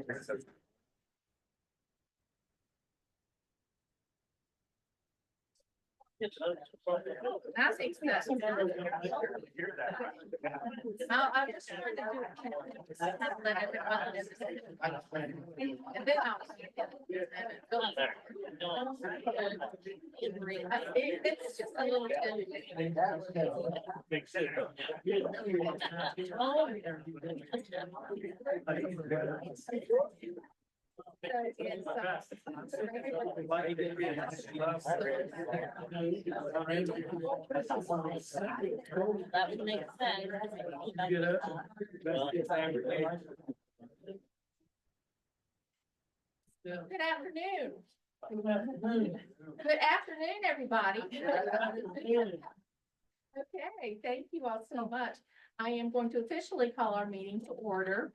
I think that's. I'm just trying to do it. And then it's just a little. That would make sense. Good afternoon. Good afternoon, everybody. Okay, thank you all so much. I am going to officially call our meeting to order.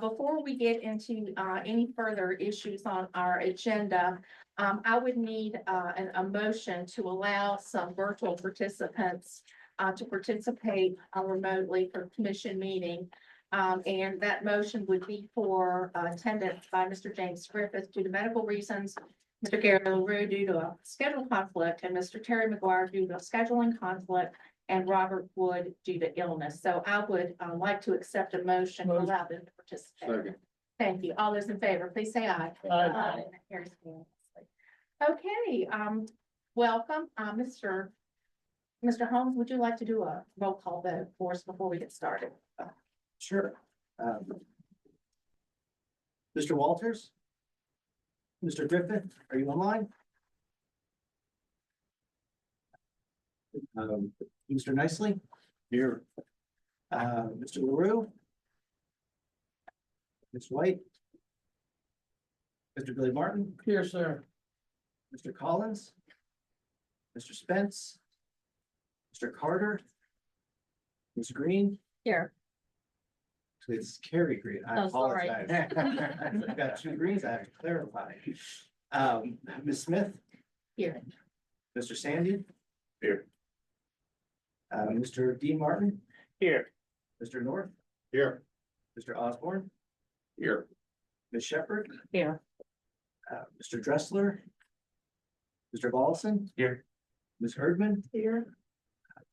Before we get into any further issues on our agenda, I would need a motion to allow some virtual participants to participate remotely for commission meeting. And that motion would be for attendance by Mr. James Griffith due to medical reasons, Mr. Gary LaRue due to a schedule conflict, and Mr. Terry McGuire due to a scheduling conflict, and Robert Wood due to illness. So I would like to accept a motion to allow them to participate. Second. Thank you. All those in favor, please say aye. Aye. Okay, welcome, Mr. Holmes, would you like to do a roll call vote for us before we get started? Sure. Mr. Walters? Mr. Griffith, are you online? Mr. Nicely? Here. Mr. LaRue? Ms. White? Mr. Billy Martin? Here, sir. Mr. Collins? Mr. Spence? Mr. Carter? Ms. Green? Here. It's Carrie Green. I Oh, sorry. apologize. I've got two greens. I have to clarify. Ms. Smith? Here. Mr. Sandy? Here. Mr. Dean Martin? Here. Mr. North? Here. Mr. Osborne? Here. Ms. Shepherd? Here. Mr. Dressler? Mr. Volleson? Here. Ms. Herdman? Here.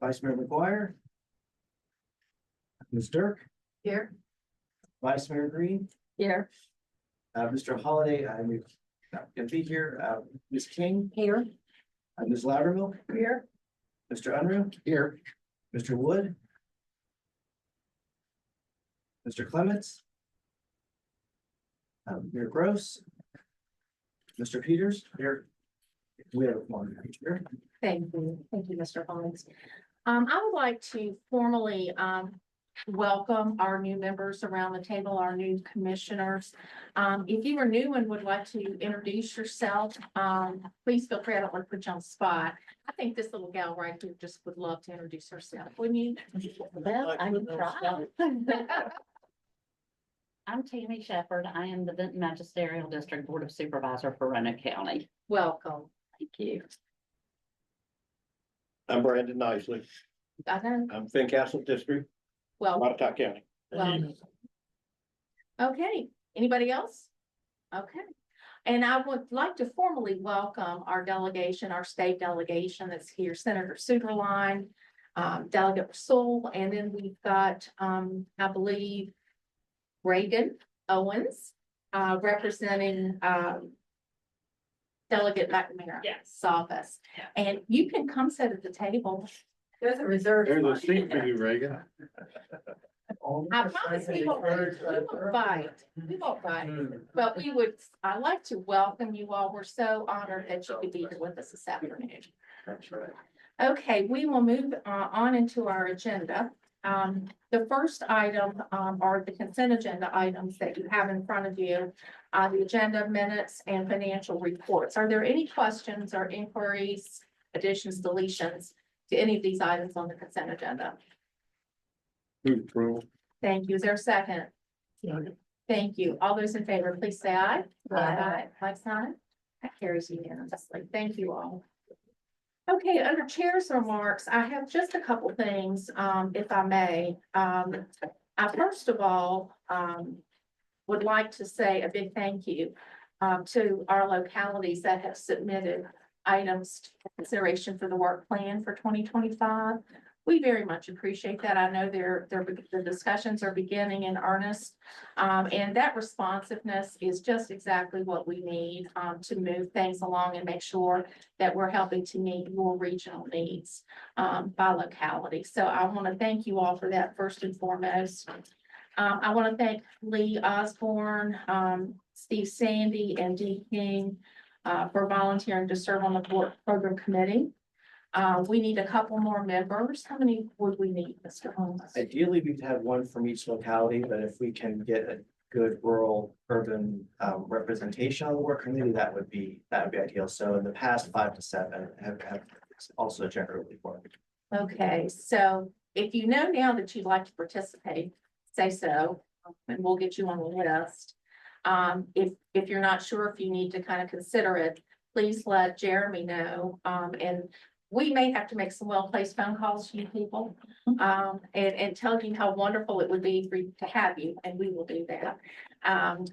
Vice Mayor McGuire? Ms. Dirk? Here. Vice Mayor Green? Here. Mr. Holliday, I'm gonna be here. Ms. King? Here. Ms. Loudermilk? Here. Mr. Unruh? Here. Mr. Wood? Mr. Clements? Mayor Gross? Mr. Peters? Here. We have one here. Thank you, Mr. Holmes. I would like to formally welcome our new members around the table, our new commissioners. If you are new and would like to introduce yourself, please feel free. I don't want to put you on the spot. I think this little gal right here just would love to introduce herself, wouldn't you? Well, I can try. I'm Tammy Shepherd. I am the Benton Magisterial District Board of Supervisor for Roanoke County. Welcome. Thank you. I'm Brandon Nicely. I know. I'm Fincastle District, Well, Roanoke County. okay. Anybody else? Okay. And I would like to formally welcome our delegation, our state delegation that's here, Senator Suderline, Delegate Rasul, and then we've got, I believe, Reagan Owens, representing, Delegate McNamara's office. And you can come sit at the table. There's a reserve. There's a seat for you, Reagan. I promise we won't bite. We won't bite. But I'd like to welcome you all. We're so honored that you could be here with us this afternoon. That's right. Okay, we will move on into our agenda. The first item are the consent agenda items that you have in front of you, the agenda minutes and financial reports. Are there any questions or inquiries, additions, deletions to any of these items on the consent agenda? Move approval. Thank you. Is there a second? Thank you. All those in favor, please say aye. Aye. Like sign. That carries unanimously. Thank you all. Okay, under chair's remarks, I have just a couple things, if I may. First of all, would like to say a big thank you to our localities that have submitted items for consideration for the work plan for 2025. We very much appreciate that. I know the discussions are beginning in earnest. And that responsiveness is just exactly what we need to move things along and make sure that we're helping to meet your regional needs by locality. So I want to thank you all for that first and foremost. I want to thank Lee Osborne, Steve Sandy, and Dee King for volunteering to serve on the board program committee. We need a couple more members. How many would we need, Mr. Holmes? Ideally, we'd have one from each locality, but if we can get a good rural urban representation on the work committee, that would be ideal. So in the past, 5 to 7 have also generally worked. Okay, so if you know now that you'd like to participate, say so, and we'll get you on the list. If you're not sure if you need to kind of consider it, please let Jeremy know. And we may have to make some well-placed phone calls to you people, and tell you how wonderful it would be for you to have you, and we will do that.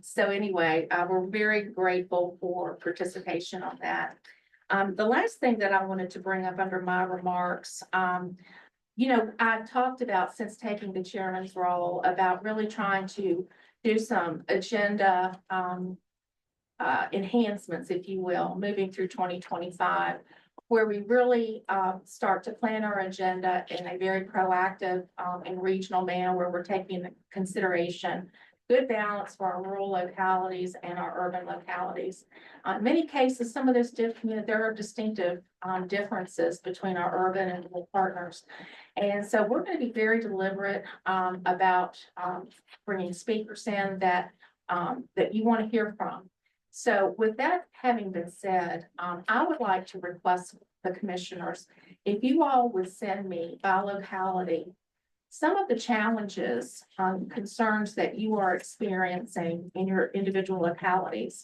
So anyway, we're very grateful for participation on that. The last thing that I wanted to bring up under my remarks, you know, I've talked about since taking the chairman's role about really trying to do some agenda enhancements, if you will, moving through 2025, where we really start to plan our agenda in a very proactive and regional manner, where we're taking into consideration good balance for our rural localities and our urban localities. In many cases, some of those there are distinctive differences between our urban and rural partners. And so we're going to be very deliberate about bringing speakers in that you want to hear from. So with that having been said, I would like to request the commissioners, if you all would send me by locality some of the challenges, concerns that you are experiencing in your individual localities.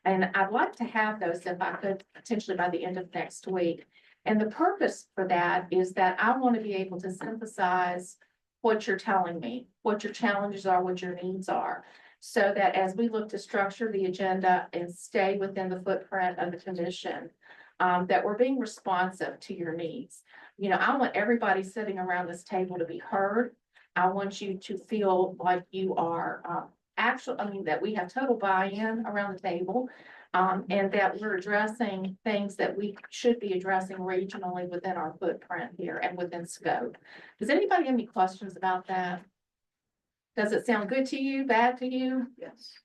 And I'd like to have those, if I could, potentially by the end of next week. And the purpose for that is that I want to be able to synthesize what you're telling me, what your challenges are, what your needs are, so that as we look to structure the agenda and stay within the footprint of the commission, that we're being responsive to your needs. You know, I want everybody sitting around this table to be heard. I want you to feel like you are that we have total buy-in around the table, and that we're addressing things that we should be addressing regionally within our footprint here and within scope. Does anybody have any questions about that? Does it sound good to you, bad to you? Yes.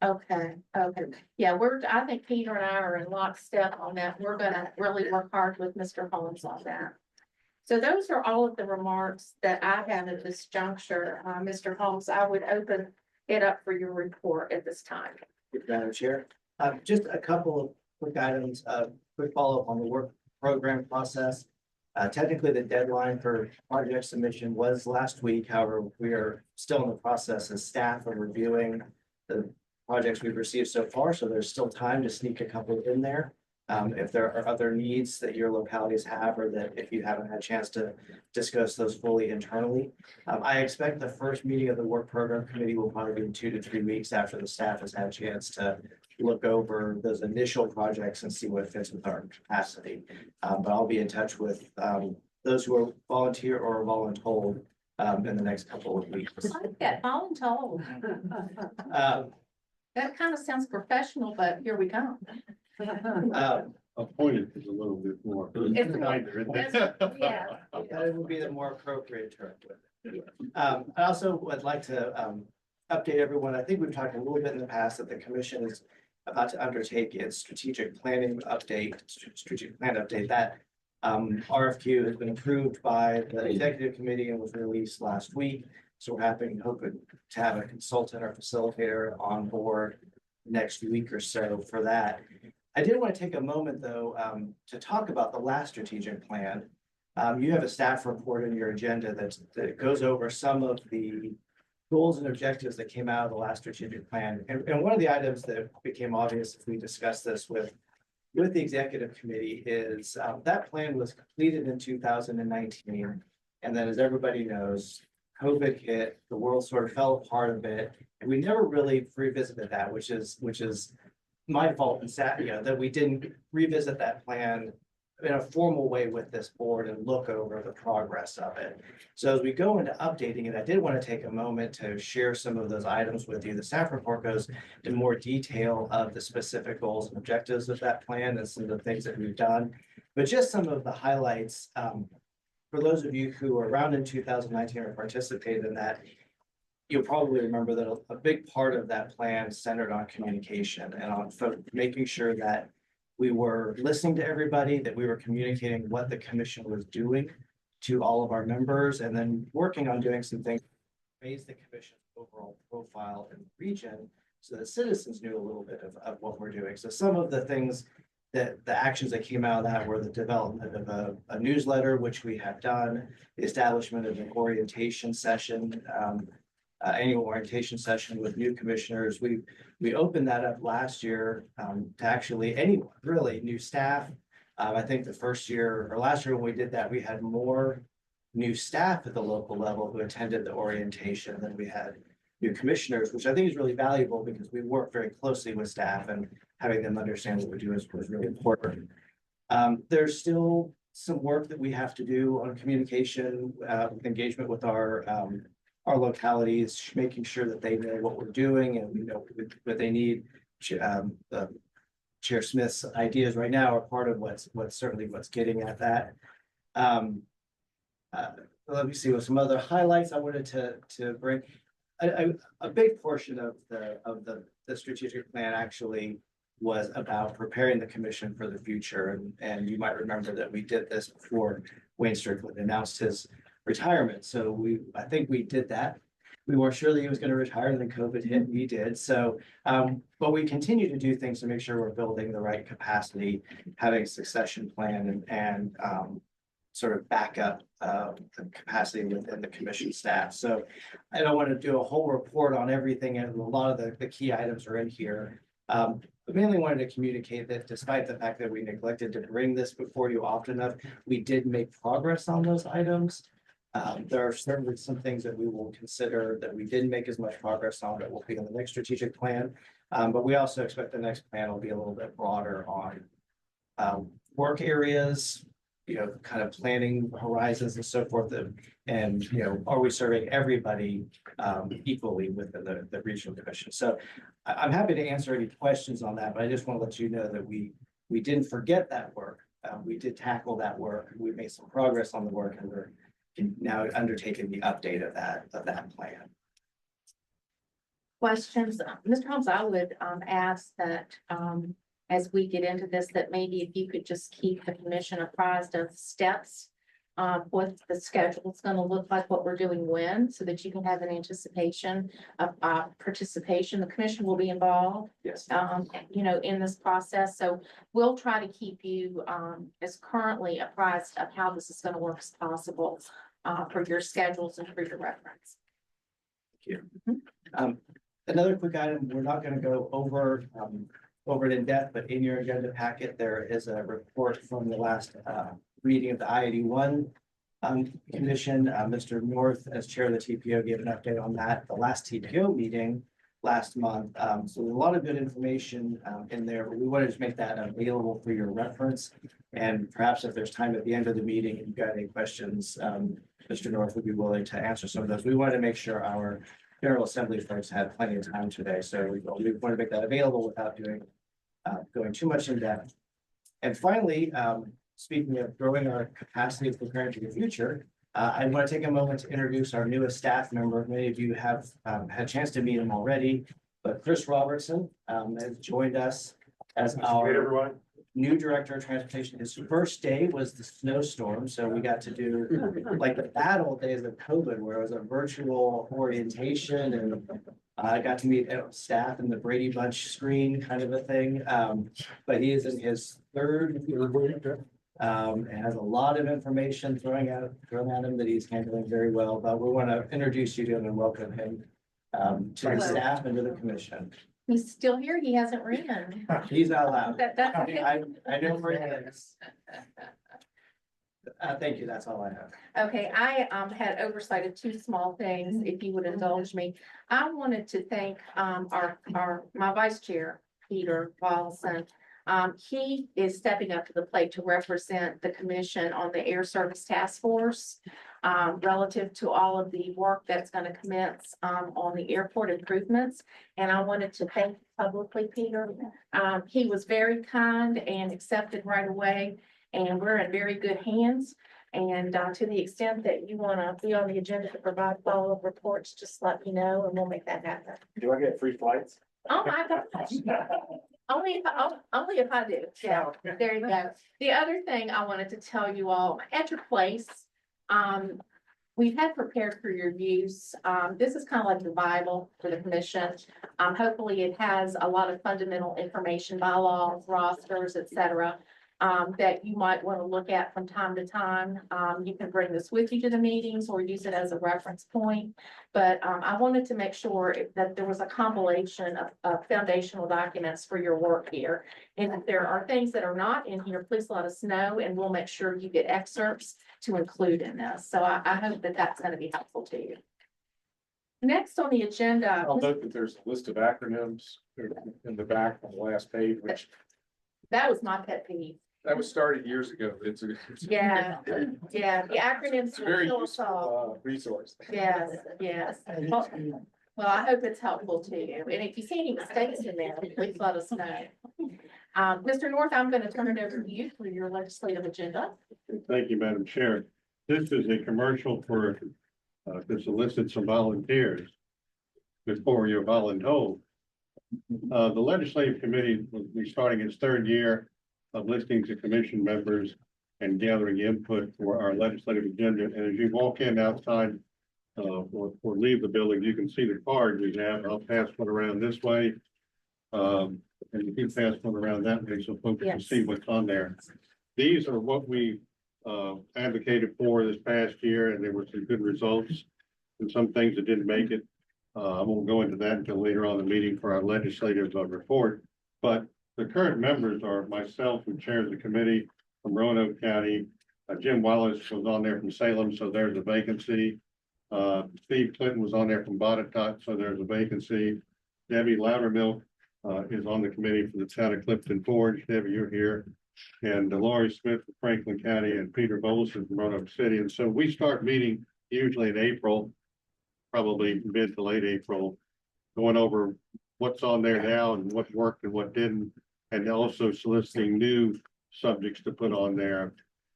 Okay, yeah, I think Peter and I are in lockstep on that. We're gonna really work hard with Mr. Holmes on that. So those are all of the remarks that I have at this juncture. Mr. Holmes, I would open it up for your report at this time. Madam Chair, just a couple of quick items, quick follow-up on the work program process. Technically, the deadline for project submission was last week. However, we are still in the process as staff of reviewing the projects we've received so far. So there's still time to sneak a couple in there. If there are other needs that your localities have, or that if you haven't had a chance to discuss those fully internally. I expect the first meeting of the work program committee will probably be in 2 to 3 weeks after the staff has had a chance to look over those initial projects and see what fits with our capacity. But I'll be in touch with those who are volunteer or voluntold in the next couple of weeks. I like that, voluntold. That kind of sounds professional, but here we go. Appointed is a little bit more. It's kinder, isn't it? Yeah. That would be the more appropriate term with it. I also would like to update everyone. I think we've talked a little bit in the past that the commission is about to undertake its strategic plan update. That RFQ has been approved by the executive committee and was released last week. So we're hoping to have a consultant or facilitator on board next week or so for that. I did want to take a moment, though, to talk about the last strategic plan. You have a staff report in your agenda that goes over some of the goals and objectives that came out of the last strategic plan. And one of the items that became obvious if we discussed this with the executive committee is that plan was completed in 2019. And then, as everybody knows, COVID hit, the world sort of fell apart a bit, We never really revisited that, which is my fault and sad, that we didn't revisit that plan in a formal way with this board and look over the progress of it. So as we go into updating it, I did want to take a moment to share some of those items with you. The staff report goes in more detail of the specific goals and objectives of that plan and some of the things that we've done. But just some of the highlights, for those of you who were around in 2019 or participated in that, you'll probably remember that a big part of that plan centered on communication and on making sure that we were listening to everybody, that we were communicating what the commission was doing to all of our members, and then working on doing some things to raise the commission's overall profile in the region so that citizens knew a little bit of what we're doing. So some of the things that the actions that came out of that were the development of a newsletter, which we have done, the establishment of an orientation session, annual orientation session with new commissioners. We opened that up last year to actually anyone, really, new staff. I think the first year or last year when we did that, we had more new staff at the local level who attended the orientation than we had new commissioners, which I think is really valuable because we work very closely with staff and having them understand what we do was really important. There's still some work that we have to do on communication, engagement with our localities, making sure that they know what we're doing and we know what they need. Chair Smith's ideas right now are part of what's certainly what's getting at that. Let me see what some other highlights I wanted to bring. A big portion of the strategic plan actually was about preparing the commission for the future. And you might remember that we did this before Wayne Strickland announced his retirement. So I think we did that. We weren't sure that he was going to retire, and then COVID hit, and he did. So, but we continue to do things to make sure we're building the right capacity, having a succession plan and sort of backup the capacity within the commission staff. So I don't want to do a whole report on everything, and a lot of the key items are in here. But mainly wanted to communicate that despite the fact that we neglected to bring this before you often enough, we did make progress on those items. There are certainly some things that we will consider that we didn't make as much progress on that will be in the next strategic plan. But we also expect the next plan will be a little bit broader on work areas, kind of planning horizons and so forth. And, are we serving everybody equally within the regional commission? So I'm happy to answer any questions on that, but I just want to let you know that we didn't forget that work. We did tackle that work. We made some progress on the work, and we're now undertaking the update of that plan. Questions? Mr. Holmes, I would ask that as we get into this, that maybe if you could just keep the commission apprised of steps, what the schedule is going to look like, what we're doing when, so that you can have an anticipation of participation. The commission will be involved, Yes. In this process. So we'll try to keep you as currently apprised of how this is going to work as possible for your schedules and for your reference. Thank you. Another quick item, we're not going to go over it in depth, but in your agenda packet, there is a report from the last reading of the I-81 Commission. Mr. North, as chair of the TPO, gave an update on that, the last TPO meeting last month. So there's a lot of good information in there, but we wanted to make that available for your reference. And perhaps if there's time at the end of the meeting, if you've got any questions, Mr. North would be willing to answer some of those. We wanted to make sure our General Assembly folks had plenty of time today. So we want to make that available without going too much in depth. And finally, speaking of growing our capacity of preparing for the future, I want to take a moment to introduce our newest staff member. Many of you have had a chance to meet him already, but Chris Robertson has joined us as our new director of transportation. His first day was the snowstorm, so we got to do like the bad old days of COVID, where it was a virtual orientation, and I got to meet staff in the Brady Bunch screen kind of a thing. But he is in his third and has a lot of information thrown at him that he's handling very well. But we want to introduce you to him and welcome him to the staff and to the commission. He's still here. He hasn't ran. He's not allowed. That's okay. I know where he is. Thank you, that's all I have. Okay, I had oversight of two small things, if you would indulge me. I wanted to thank my vice chair, Peter Paulson. He is stepping up to the plate to represent the commission on the Air Service Task Force relative to all of the work that's going to commence on the airport improvements. And I wanted to thank you publicly, Peter. He was very kind and accepted right away, and we're in very good hands. And to the extent that you want to be on the agenda to provide follow-up reports, just let me know and we'll make that happen. Do I get free flights? Oh, my gosh. Only if I do. Yeah, there you go. The other thing I wanted to tell you all, at your place, we had prepared for your use. This is kind of like the Bible for the commission. Hopefully it has a lot of fundamental information, bylaws, rosters, et cetera, that you might want to look at from time to time. You can bring this with you to the meetings or use it as a reference point. But I wanted to make sure that there was a compilation of foundational documents for your work here. And if there are things that are not in here, please let us know and we'll make sure you get excerpts to include in this. So I hope that that's going to be helpful to you. Next on the agenda. I'll note that there's a list of acronyms in the back on the last page, which That was my pet peeve. that was started years ago. It's a Yeah, yeah, the acronyms. It's a very will fill us all. useful resource. Yes, yes. Well, I hope it's helpful to you. And if you see any mistakes in there, please let us know. Mr. North, I'm going to turn it over to you for your legislative agenda. Thank you, Madam Chair. This is a commercial for, to solicit some volunteers before you're voluntold. The legislative committee will be starting its third year of listening to commission members and gathering input for our legislative agenda. And as you walk in outside or leave the building, you can see the card we have. I'll pass one around this way. And you can pass one around that way so folks can see what's on there. These are what we advocated for this past year, and there were some good results and some things that didn't make it. I won't go into that until later on in the meeting for our legislative report. But the current members are myself, who chairs the committee from Roanoke County. Jim Wallace was on there from Salem, so there's a vacancy. Steve Clinton was on there from Botetourt, so there's a vacancy. Debbie Loudermilk is on the committee for the town of Clifton Forge. Debbie, you're here. And Laurie Smith from Franklin County and Peter Bolson from Roanoke City. And so we start meeting usually in April, probably mid to late April, going over what's on there now and what worked and what didn't, and also soliciting new subjects to put on there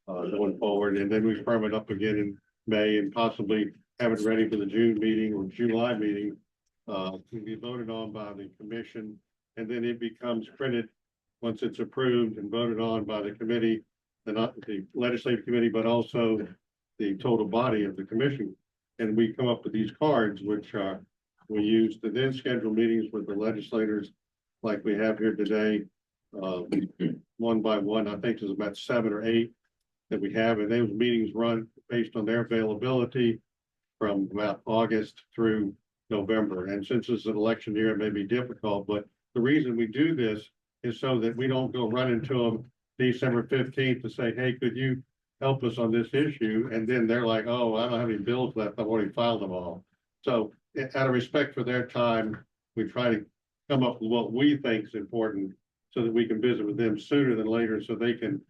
going forward. And then we firm it up again in May and possibly have it ready for the June meeting or July meeting to be voted on by the commission. And then it becomes printed once it's approved and voted on by the committee, not the legislative committee, but also the total body of the commission. And we come up with these cards, which we use to then schedule meetings with the legislators like we have here today, one by one. I think there's about 7 or 8 that we have, and those meetings run based on their availability from about August through November. And since it's an election year, it may be difficult, but the reason we do this is so that we don't go running to them December 15th to say, hey, could you help us on this issue? And then they're like, oh, I don't have any bills left. I've already filed them all. So out of respect for their time, we try to come up with what we think is important so that we can visit with them sooner than later so they can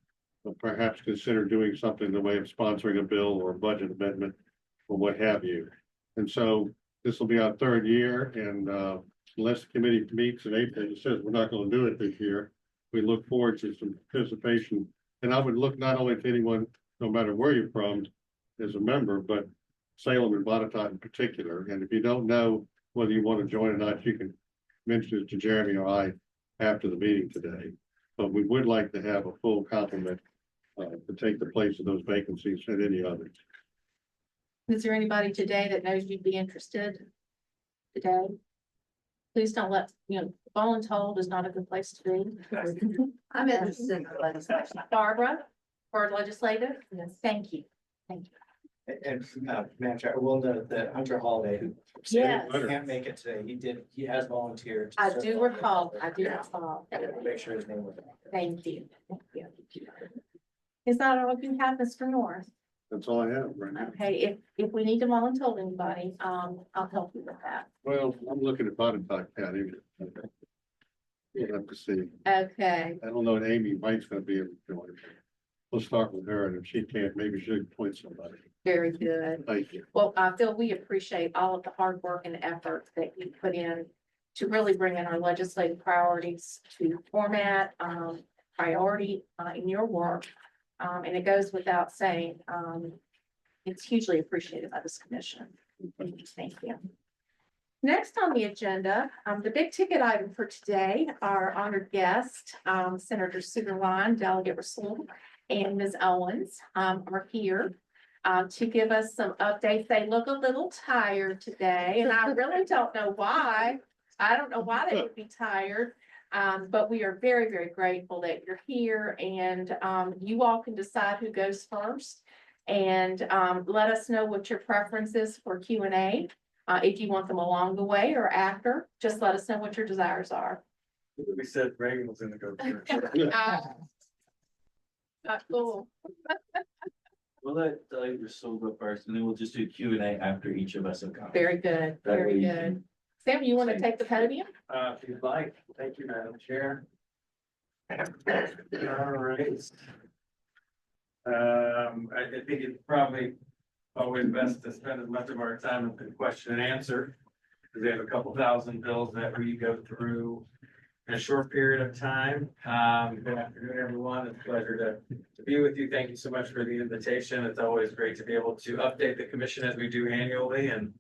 perhaps consider doing something in the way of sponsoring a bill or a budget amendment or what have you. And so this will be our 3rd year, and unless the committee meets in April and says we're not going to do it this year, we look forward to some participation. And I would look not only to anyone, no matter where you're from, as a member, but Salem and Botetourt in particular. And if you don't know whether you want to join or not, you can mention it to Jeremy or I after the meeting today. But we would like to have a full complement to take the place of those vacancies and any others. Is there anybody today that knows you'd be interested today? Please don't let, voluntold is not a good place to be. I'm interested in the legislation. Barbara, for legislative? Yes. Thank you. Thank you. And Madam Chair, I will note that Hunter Holiday, who Yes. can't make it today, he has volunteered. to I serve do on recall, the- I do recall. Make sure his name was. Thank you. Thank you. Is that all you have, Mr. North? That's all I have right now. Okay, if we need to volunteer anybody, I'll help you with that. Well, I'm looking at Bonnetoc County. We'll have to see. Okay, I don't know if Amy White's gonna be able to do it. We'll start with her, and if she can't, maybe she'll appoint somebody. very good. Thank you. Well, Phil, we appreciate all of the hard work and effort that you put in to really bring in our legislative priorities to format, priority, in your work. And it goes without saying, it's hugely appreciated by this commission. Thank you. Next on the agenda, the big ticket item for today, our honored guest, Senator Sugarline, Delegate Rasul, and Ms. Owens, are here to give us some updates. They look a little tired today, and I really don't know why. I don't know why they would be tired. But we are very, very grateful that you're here, and you all can decide who goes first. And let us know what your preference is for Q&A. If you want them along the way or after, just let us know what your desires are. We said Reagan was gonna go first. Cool. We'll let Russell go first, and then we'll just do Q&A after each of us have gone. Very good, That very way you good. Sam, you want to take the podium? If you'd like, thank you, Madam Chair. All right. I think it's probably always best to spend as much of our time in question and answer. Because we have a couple thousand bills that we go through in a short period of time. Good afternoon, everyone. It's a pleasure to be with you. Thank you so much for the invitation. It's always great to be able to update the commission as we do annually and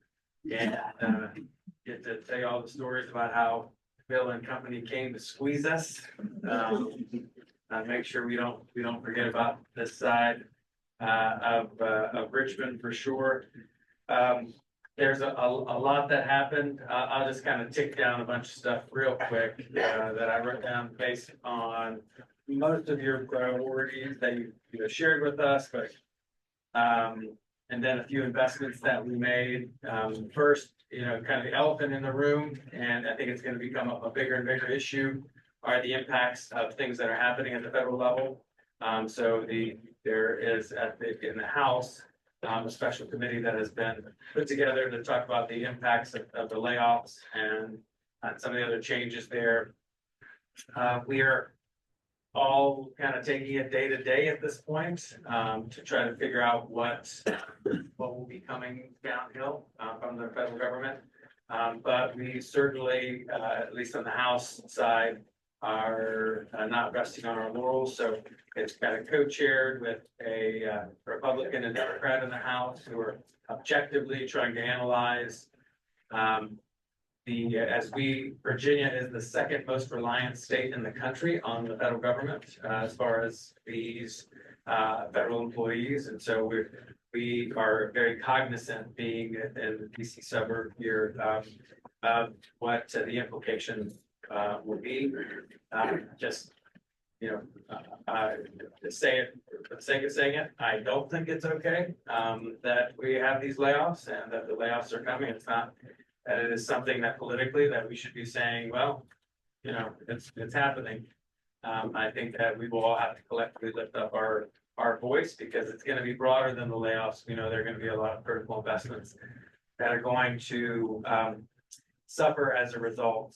get to tell you all the stories about how Bill and company came to squeeze us. Make sure we don't forget about this side of Richmond for sure. There's a lot that happened. I'll just kind of tick down a bunch of stuff real quick that I wrote down based on most of your priorities that you have shared with us, but and then a few investments that we made. First, kind of the elephant in the room, and I think it's going to become a bigger and bigger issue, are the impacts of things that are happening at the federal level. So there is in the House, a special committee that has been put together to talk about the impacts of the layoffs and some of the other changes there. We are all kind of taking it day to day at this point to try to figure out what will be coming downhill from the federal government. But we certainly, at least on the House side, are not resting on our laurels. So it's kind of co-chaired with a Republican and Democrat in the House who are objectively trying to analyze Virginia is the second most reliant state in the country on the federal government as far as these federal employees. And so we are very cognizant, being in the DC suburb here, of what the implications will be. Just, to say it for the sake of saying it, I don't think it's okay that we have these layoffs and that the layoffs are coming. It's not that it is something that politically that we should be saying, well, it's happening. I think that we will all have to collectively lift up our voice, because it's going to be broader than the layoffs. We know there are going to be a lot of critical investments that are going to suffer as a result.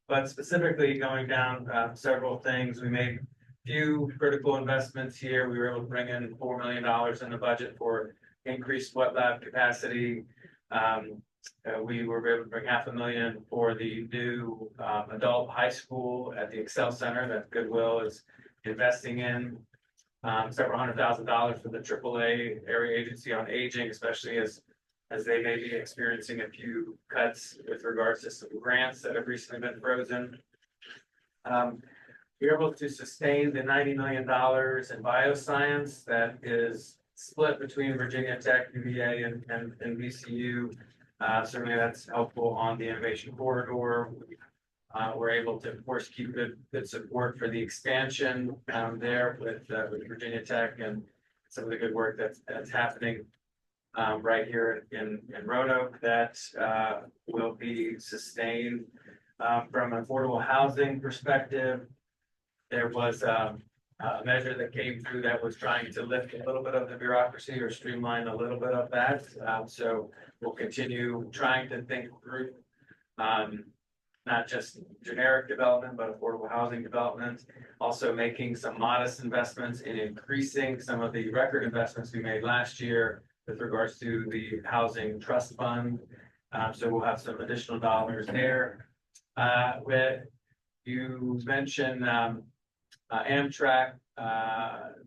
But specifically going down several things, we made a few critical investments here. We were able to bring in $4 million in the budget for increased wet lab capacity. We were able to bring $500,000 for the new adult high school at the Excel Center that Goodwill is investing in. Several $100,000 for the AAA Area Agency on Aging, especially as they may be experiencing a few cuts with regards to some grants that have recently been frozen. We were able to sustain the $90 million in bioscience that is split between Virginia Tech, UVA, and VCU. Certainly that's helpful on the innovation corridor. We're able to, of course, keep good support for the expansion there with Virginia Tech and some of the good work that's happening right here in Roanoke that will be sustained. From an affordable housing perspective, there was a measure that came through that was trying to lift a little bit of the bureaucracy or streamline a little bit of that. So we'll continue trying to think through, not just generic development, but affordable housing development. Also making some modest investments in increasing some of the record investments we made last year with regards to the housing trust fund. So we'll have some additional dollars there. With you mentioned, Amtrak,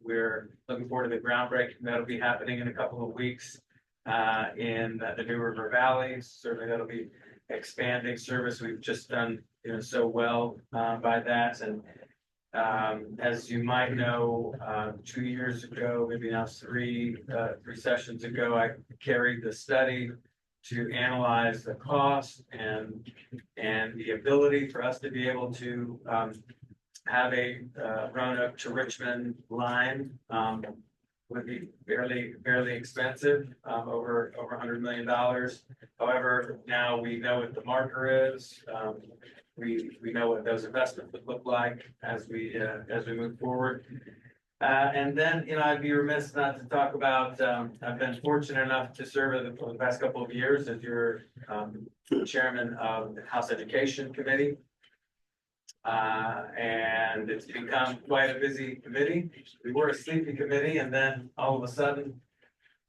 we're looking forward to the groundbreaking that'll be happening in a couple of weeks in the New River Valley. Certainly that'll be expanding service. We've just done, so well by that. And as you might know, 2 years ago, maybe now three sessions ago, I carried the study to analyze the cost and the ability for us to be able to have a Roanoke to Richmond line would be fairly expensive, over $100 million. However, now we know what the marker is. We know what those investments would look like as we move forward. And then, I'd be remiss not to talk about, I've been fortunate enough to serve for the past couple of years as your chairman of the House Education Committee. And it's become quite a busy committee. We were a sleepy committee, and then all of a sudden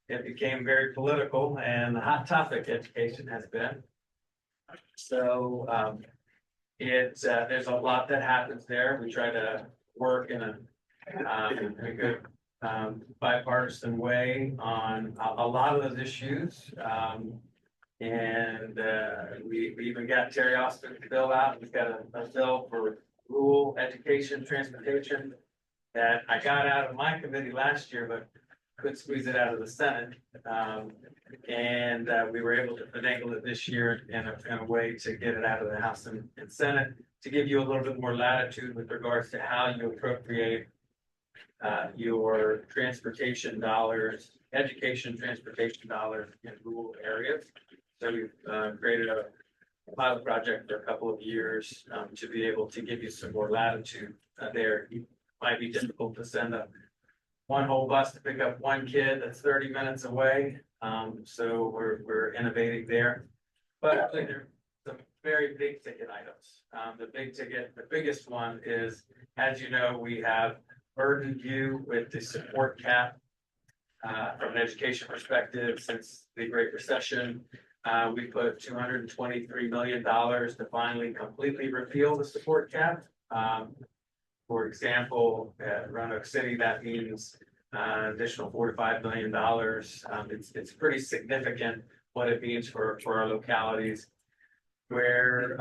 it became very political, and the hot topic education has been. So there's a lot that happens there. We try to work in a good bipartisan way on a lot of those issues. And we even got Terry Austin's bill out. We've got a bill for rural education transportation that I got out of my committee last year, but couldn't squeeze it out of the Senate. And we were able to finagle it this year in a way to get it out of the House and Senate to give you a little bit more latitude with regards to how you appropriate your transportation dollars, education transportation dollars in rural areas. So we've created a pilot project for a couple of years to be able to give you some more latitude there. It might be difficult to send one whole bus to pick up one kid that's 30 minutes away. So we're innovating there. But I think there are some very big ticket items. The biggest one is, as you know, we have burdened you with the support cap from an education perspective since the Great Recession. We put $223 million to finally completely repeal the support cap. For example, at Roanoke City, that means additional $4 to $5 million. It's pretty significant what it means for our localities. Where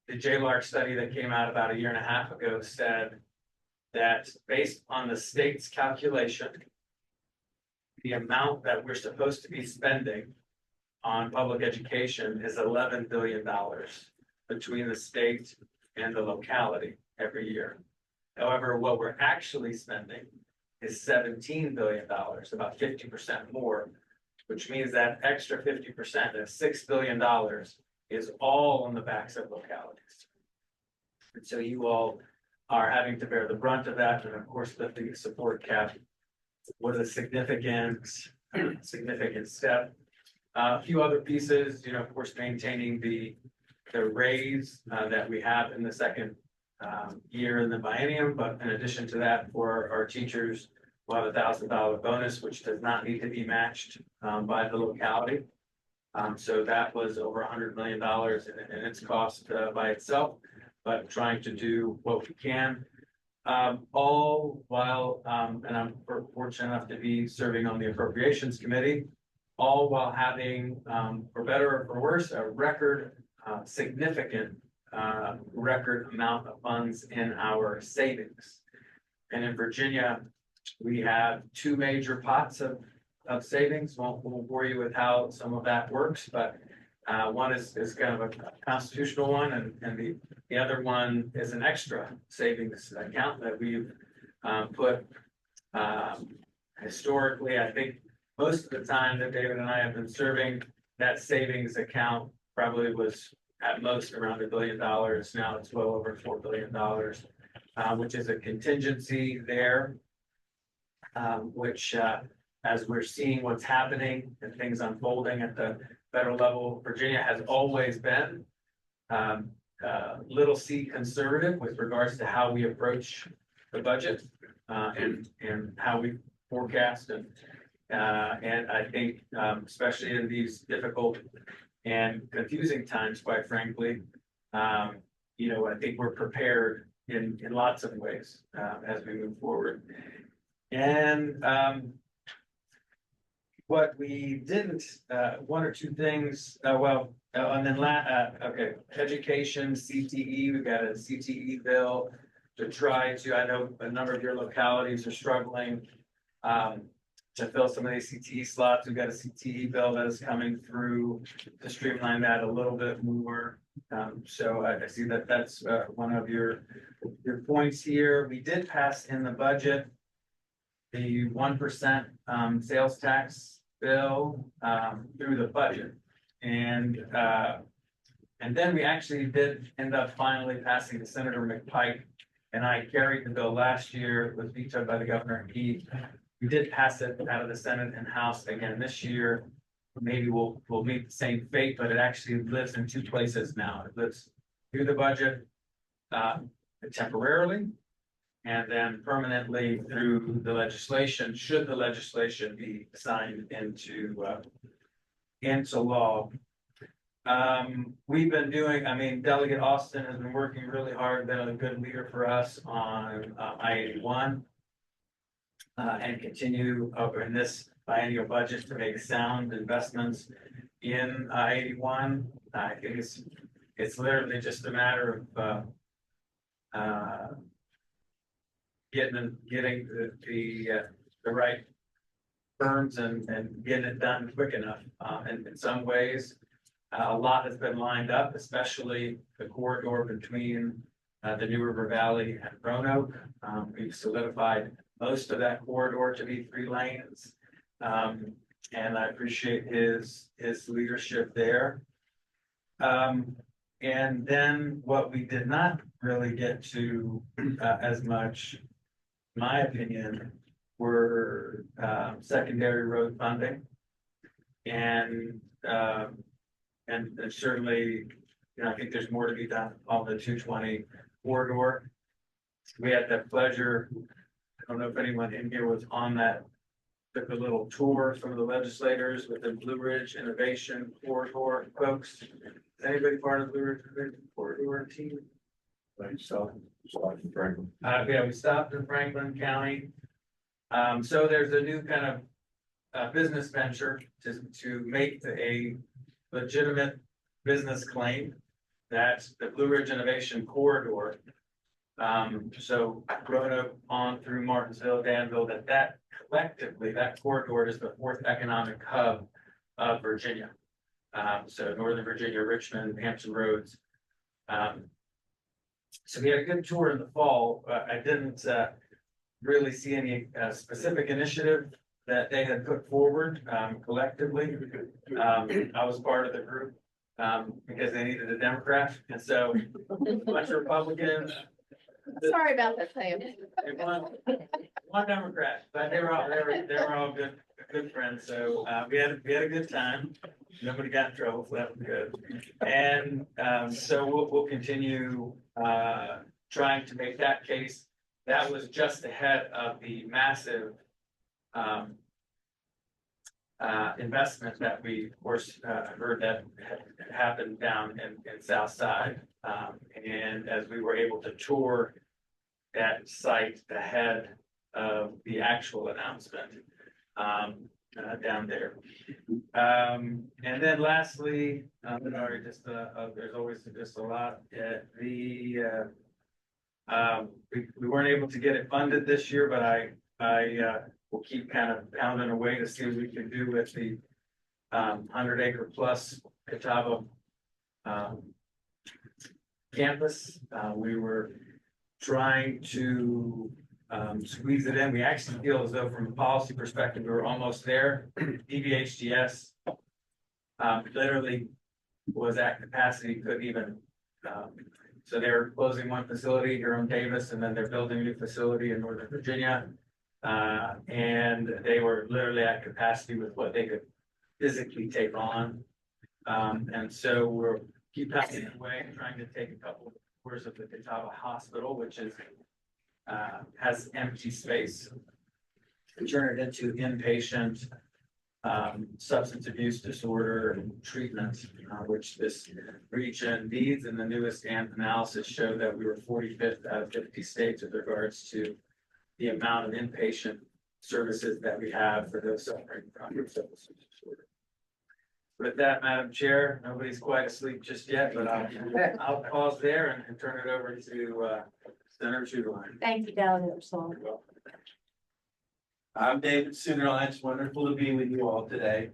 the JLARC study that came out about a year and a half ago said that based on the state's calculation, the amount that we're supposed to be spending on public education is $11 billion between the state and the locality every year. However, what we're actually spending is $17 billion, about 50% more, which means that extra 50%, that $6 billion, is all on the backs of localities. And so you all are having to bear the brunt of that, and of course, lifting the support cap was a significant step. A few other pieces, of course, maintaining the raise that we have in the second year in the biennium, but in addition to that, for our teachers, we'll have $1,000 bonus, which does not need to be matched by the locality. So that was over $100 million in its cost by itself, but trying to do what we can. All while, and I'm fortunate enough to be serving on the Appropriations Committee, all while having, for better or for worse, a significant record amount of funds in our savings. And in Virginia, we have two major pots of savings. Won't bore you with how some of that works, but one is kind of a constitutional one, and the other one is an extra savings account that we've put historically. I think most of the time that David and I have been serving, that savings account probably was at most around $1 billion. Now it's well over $4 billion. which is a contingency there. Which, as we're seeing what's happening and things unfolding at the federal level, Virginia has always been little c conservative with regards to how we approach the budget, and how we forecast and I think, especially in these difficult and confusing times, quite frankly, you know, I think we're prepared in lots of ways, as we move forward. And, what we didn't, one or two things, and then okay, education, CTE, we've got a CTE bill to try to, I know a number of your localities are struggling, to fill some of these CTE slots. We've got a CTE bill that is coming through to streamline that a little bit more. So I see that that's one of your points here. We did pass in the budget the 1% sales tax bill through the budget. And then we actually did end up finally passing the Senator McPike, and I carried the bill last year. It was vetoed by the governor, and we did pass it out of the Senate and House again this year. Maybe we'll meet the same fate, but it actually lives in two places now. It lives through the budget temporarily, and then permanently through the legislation, should the legislation be signed into law. We've been doing, I mean, Delegate Austin has been working really hard, been a good leader for us on I-81. And continue over in this biennial budget to make sound investments in I-81. I think it's literally just a matter of getting the right firms and getting it done quick enough. And in some ways, a lot has been lined up, especially the corridor between the New River Valley and Roanoke. We've solidified most of that corridor to be 3 lanes. And I appreciate his leadership there. And then what we did not really get to as much, in my opinion, were secondary road funding. And certainly, you know, I think there's more to be done on the 220 corridor. We had the pleasure, I don't know if anyone in here was on that, took a little tour, some of the legislators with the Blue Ridge Innovation Corridor folks. Is anybody part of the Blue Ridge Innovation Corridor team? Yeah, we stopped in Franklin County. So there's a new kind of business venture to make a legitimate business claim that the Blue Ridge Innovation Corridor, so Roanoke on through Martinsville, Danville, that collectively, that corridor is the 4th economic hub of Virginia. So Northern Virginia, Richmond, Hampton Roads. So we had a good tour in the fall. I didn't really see any specific initiative that they had put forward collectively. I was part of the group because they needed a Democrat, and so a bunch of Republicans. Sorry about that, Sam. One Democrat, but they were all good friends. So we had a good time. Nobody got in trouble, so that was good. And so we'll continue trying to make that case. That was just ahead of the massive investment that we, of course, heard that had happened down in South Side. And as we were able to tour that site ahead of the actual announcement down there. And then lastly, there's always just a lot. We weren't able to get it funded this year, but I will keep kind of pounding away to see what we can do with the 100-acre plus Catawba campus. We were trying to squeeze it in. We actually feel as though from a policy perspective, we were almost there. DVHDS literally was at capacity, couldn't even So they're closing one facility here in Davis, and then they're building a new facility in Northern Virginia. And they were literally at capacity with what they could physically take on. And so we're keep passing away, trying to take a couple of tours of the Catawba Hospital, which is has empty space. Turn it into inpatient substance abuse disorder and treatment, which this region needs. And the newest AMP analysis showed that we were 45th out of 50 states with regards to the amount of inpatient services that we have for those suffering from substance disorder. With that, Madam Chair, nobody's quite asleep just yet, but I'll pause there and turn it over to Senator Schuerlein. Thank you, Delegate Ursulou. I'm David Soonerline. It's wonderful to be with you all today.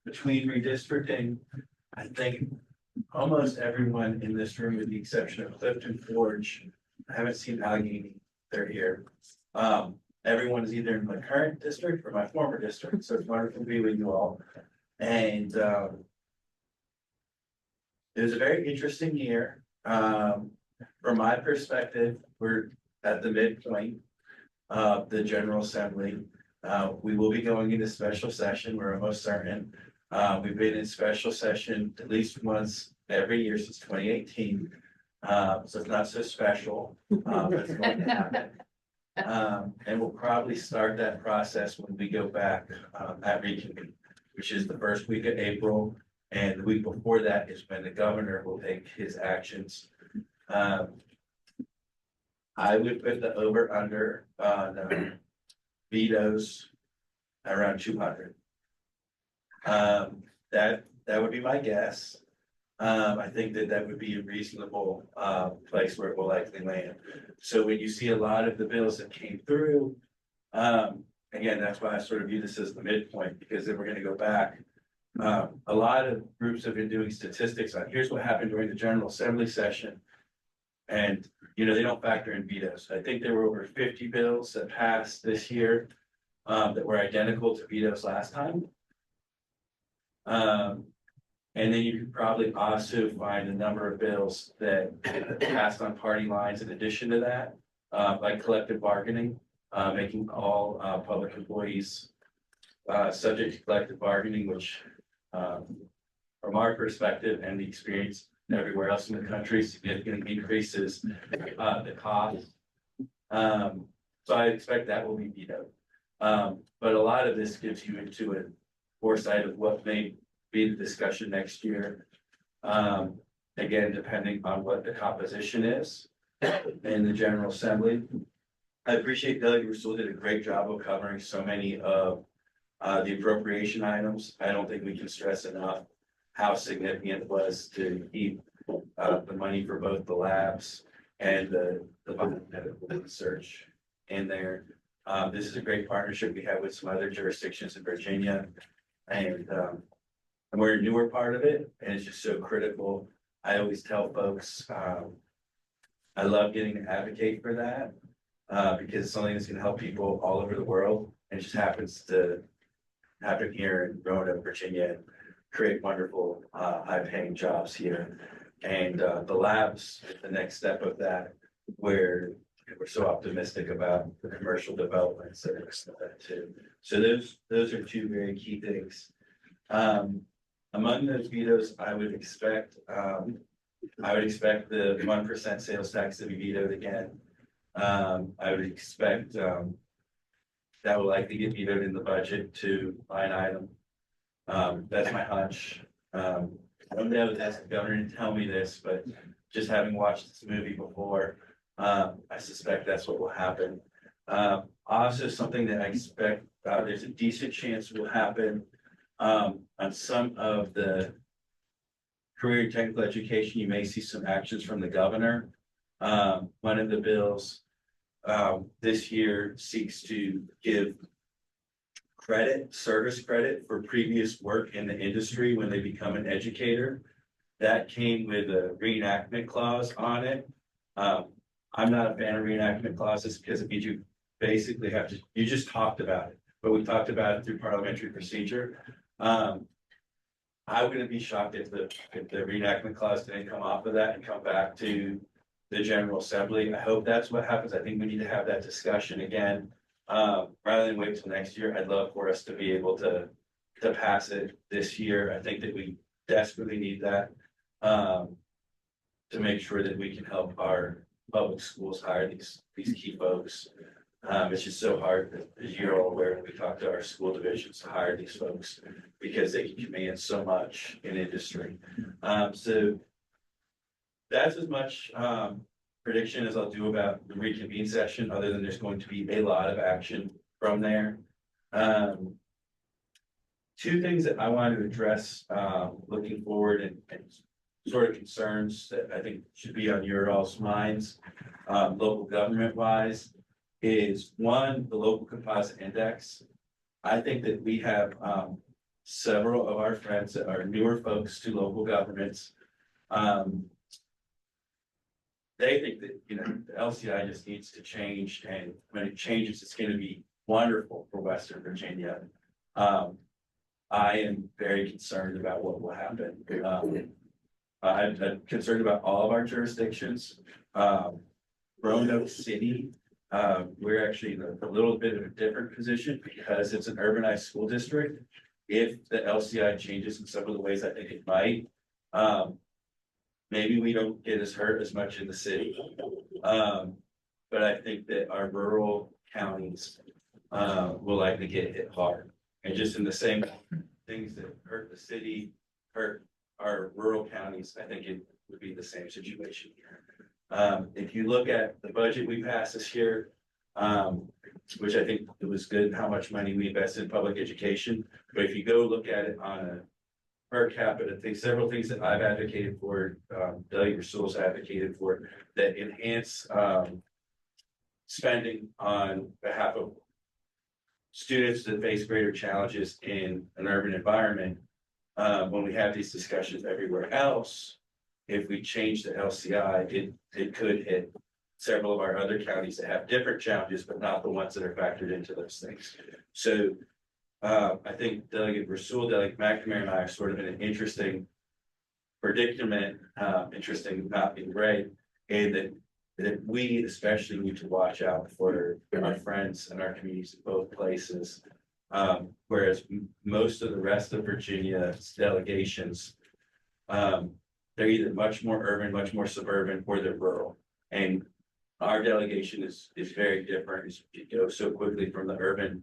Between redistricting, I think almost everyone in this room, with the exception of Clifton Forge, I haven't seen Allegheny, they're here. Everyone is either in my current district or my former district, so it's wonderful to be with you all. And it was a very interesting year. From my perspective, we're at the midpoint of the General Assembly. We will be going into special session, we're almost certain. We've been in special session at least once every year since 2018. So it's not so special. It's going to happen. And we'll probably start that process when we go back at reconvene, which is the first week of April. And the week before that is when the governor will take his actions. I would put the over under on vetoes around 200. That would be my guess. I think that would be a reasonable place where it will likely land. So when you see a lot of the bills that came through, again, that's why I sort of view this as the midpoint, because then we're going to go back. A lot of groups have been doing statistics on here's what happened during the General Assembly session. And, you know, they don't factor in vetoes. I think there were over 50 bills that passed this year that were identical to vetoes last time. And then you could probably also find a number of bills that passed on party lines in addition to that, like collective bargaining, making all public employees subject to collective bargaining, which from our perspective and the experience everywhere else in the country, significantly increases the cost. So I expect that will be vetoed. But a lot of this gives you into a foresight of what may be the discussion next year. Again, depending on what the composition is in the General Assembly. I appreciate Delegate Russell did a great job of covering so many of the appropriation items. I don't think we can stress enough how significant it was to keep the money for both the labs and the biomedical research in there. This is a great partnership we have with some other jurisdictions in Virginia, and we're a newer part of it, and it's just so critical. I always tell folks, I love getting to advocate for that because it's something that's going to help people all over the world, and it just happens to happen here in Roanoke, Virginia, and create wonderful, high-paying jobs here. And the labs, the next step of that, where we're so optimistic about the commercial developments that are that too. So those are two very key things. Among those vetoes, I would expect the 1% sales tax to be vetoed again. I would expect that will likely get vetoed in the budget to line item. That's my hunch. I don't know if that's the governor to tell me this, but just having watched this movie before, I suspect that's what will happen. Also, something that I expect there's a decent chance will happen on some of the career and technical education. You may see some actions from the governor. One of the bills this year seeks to give service credit for previous work in the industry when they become an educator. That came with a reenactment clause on it. I'm not a fan of reenactment clauses because it means you basically have to, you just talked about it, but we talked about it through parliamentary procedure. I wouldn't be shocked if the reenactment clause didn't come off of that and come back to the General Assembly. I hope that's what happens. I think we need to have that discussion again. Rather than wait till next year, I'd love for us to be able to pass it this year. I think that we desperately need that. To make sure that we can help our public schools hire these key folks. It's just so hard, as you're all aware, when we talk to our school divisions to hire these folks because they can command so much in industry. So that's as much prediction as I'll do about the reconvene session, other than there's going to be a lot of action from there. Two things that I wanted to address looking forward and sort of concerns that I think should be on your all's minds, local government wise, is one, the local composite index. I think that we have several of our friends that are newer folks to local governments. They think that, you know, the LCI just needs to change, and when it changes, it's going to be wonderful for Western Virginia. I am very concerned about what will happen. I'm concerned about all of our jurisdictions. Roanoke City, we're actually in a little bit of a different position because it's an urbanized school district. If the LCI changes in some of the ways I think it might, maybe we don't get as hurt as much in the city. But I think that our rural counties will likely get hit hard. And just in the same things that hurt the city, hurt our rural counties, I think it would be the same situation here. If you look at the budget we passed this year, which I think it was good how much money we invested in public education, but if you go look at it on a per capita thing, several things that I've advocated for, Delegate Rasul's advocated for, that enhance spending on behalf of students that face greater challenges in an urban environment. When we have these discussions everywhere else, if we change the LCI, it could hit several of our other counties that have different challenges, but not the ones that are factored into those things. So I think Delegate Rasul, Delegate McNamara, and I are sort of in an interesting predicament, interesting not being right, and that we especially need to watch out for our friends and our communities in both places. Whereas most of the rest of Virginia's delegations, they're either much more urban, much more suburban, or they're rural. And our delegation is very different. It goes so quickly from the urban,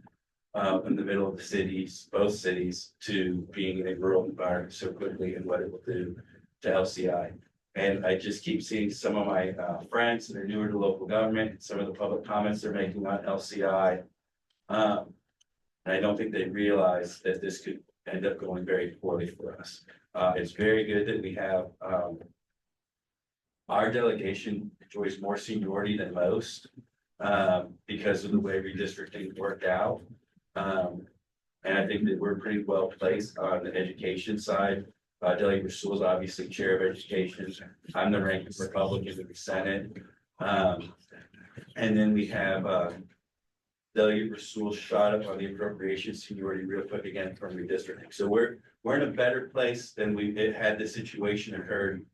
in the middle of the cities, both cities, to being in a rural environment so quickly, and what it will do to LCI. And I just keep seeing some of my friends that are newer to local government, some of the public comments they're making on LCI. And I don't think they realize that this could end up going very poorly for us. It's very good that we have our delegation enjoys more seniority than most because of the way redistricting worked out. And I think that we're pretty well placed on the education side. Delegate Rasul is obviously chair of education. I'm the ranking Republican in the Senate. And then we have Delegate Rasul shot up on the appropriation seniority real quick again from redistricting. So we're in a better place than we had this situation occurred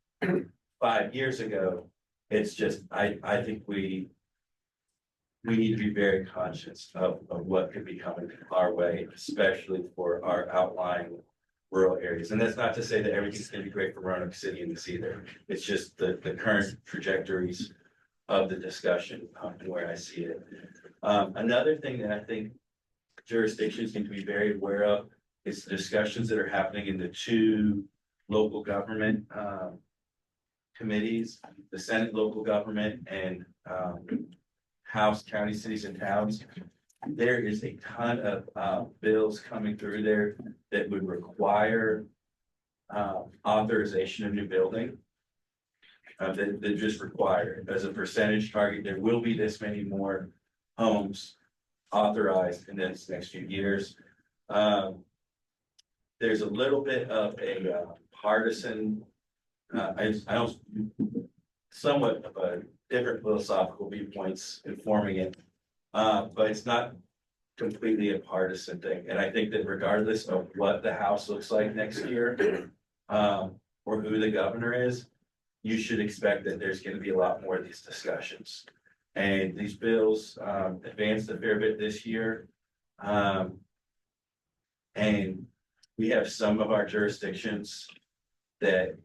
5 years ago. It's just I think we need to be very conscious of what could be coming our way, especially for our outlying rural areas. And that's not to say that everything's going to be great for Roanoke City in this either. It's just the current trajectories of the discussion and where I see it. Another thing that I think jurisdictions need to be very aware of is the discussions that are happening in the two local government committees, the Senate local government and House, county, cities, and towns. There is a ton of bills coming through there that would require authorization of new building. That just require as a percentage target. There will be this many more homes authorized in this next few years. There's a little bit of a partisan, I don't, somewhat of a different philosophical viewpoints informing it, but it's not completely a partisan thing. And I think that regardless of what the House looks like next year, or who the governor is, you should expect that there's gonna be a lot more of these discussions. And these bills, advanced a fair bit this year. And we have some of our jurisdictions that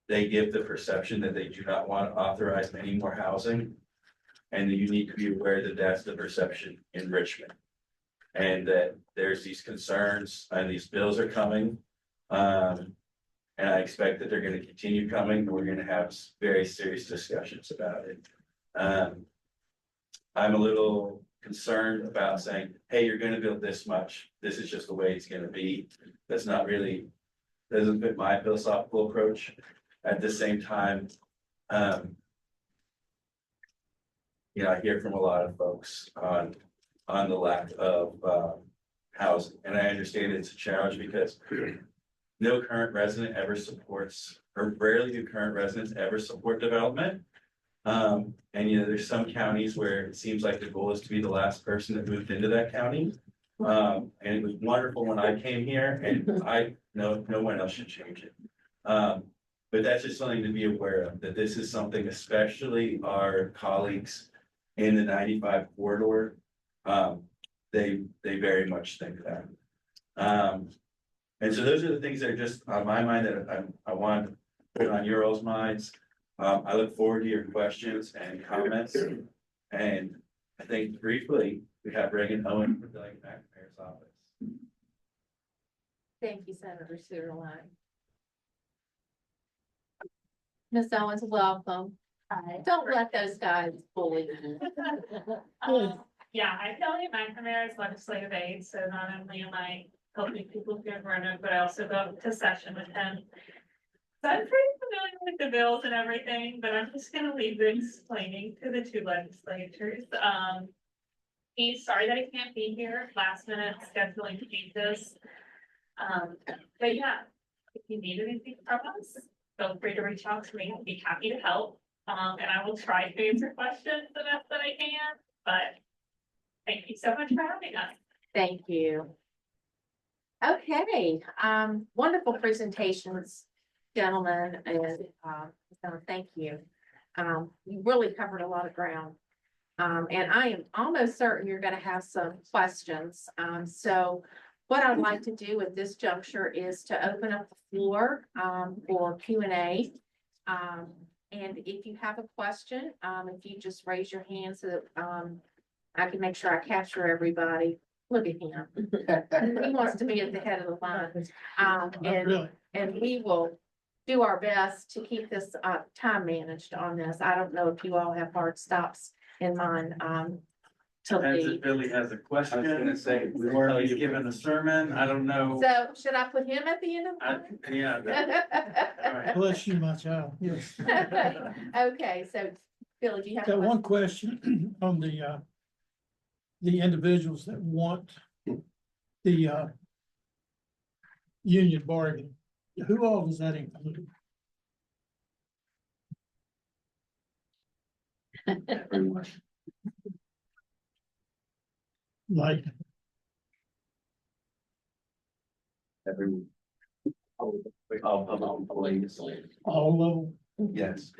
they give the perception that they do not want to authorize any more housing. And you need to be aware that that's the perception in Richmond. And that there's these concerns and these bills are coming. And I expect that they're going to continue coming, and we're going to have very serious discussions about it. I'm a little concerned about saying, hey, you're going to build this much. This is just the way it's going to be. That's not really, doesn't fit my philosophical approach. At the same time, you know, I hear from a lot of folks on the lack of housing, and I understand it's a challenge because no current resident ever supports, or rarely do current residents ever support development. And you know, there's some counties where it seems like the goal is to be the last person that moved into that county. And it was wonderful when I came here, and I know no one else should change it. But that's just something to be aware of, that this is something, especially our colleagues in the 95 corridor, they very much think that. And so those are the things that are just on my mind that I want to put on your all's minds. I look forward to your questions and comments. And I think briefly, we have Reagan Owen from the Mayor's office. Thank you, Senator Sutherland. Ms. Owens, welcome. Hi. Don't let those guys bully you. Yeah, I feel like my mayor's legislative aid, so not only am I helping people here in Roanoke, but I also go to session with him. So I'm pretty familiar with the bills and everything, but I'm just gonna leave the explaining to the two legislators. He's sorry that he can't be here, last minute scheduling changes. But yeah, if you need anything from us, feel free to reach out to me. I'll be happy to help. And I will try to answer questions the best that I can, but thank you so much for having us. Thank you. Okay, wonderful presentations, gentlemen, and so thank you. You really covered a lot of ground. And I am almost certain you're going to have some questions. So what I'd like to do at this juncture is to open up the floor for Q&A. And if you have a question, if you just raise your hand so that I can make sure I capture everybody. Look at him. He wants to be at the head of the line. And we will do our best to keep this time managed on this. I don't know if you all have hard stops in mind to As leave. if Billy has a question. I was gonna say, Or he's giving a sermon, I don't know. So should I put him at the end of Yeah. All right. Bless you, my child, yes. Okay, so Billy, do you have? a Got question? one question on the individuals that want the union bargain. Who all does that include? Everyone. Like, Everyone. All public employees. all Yes,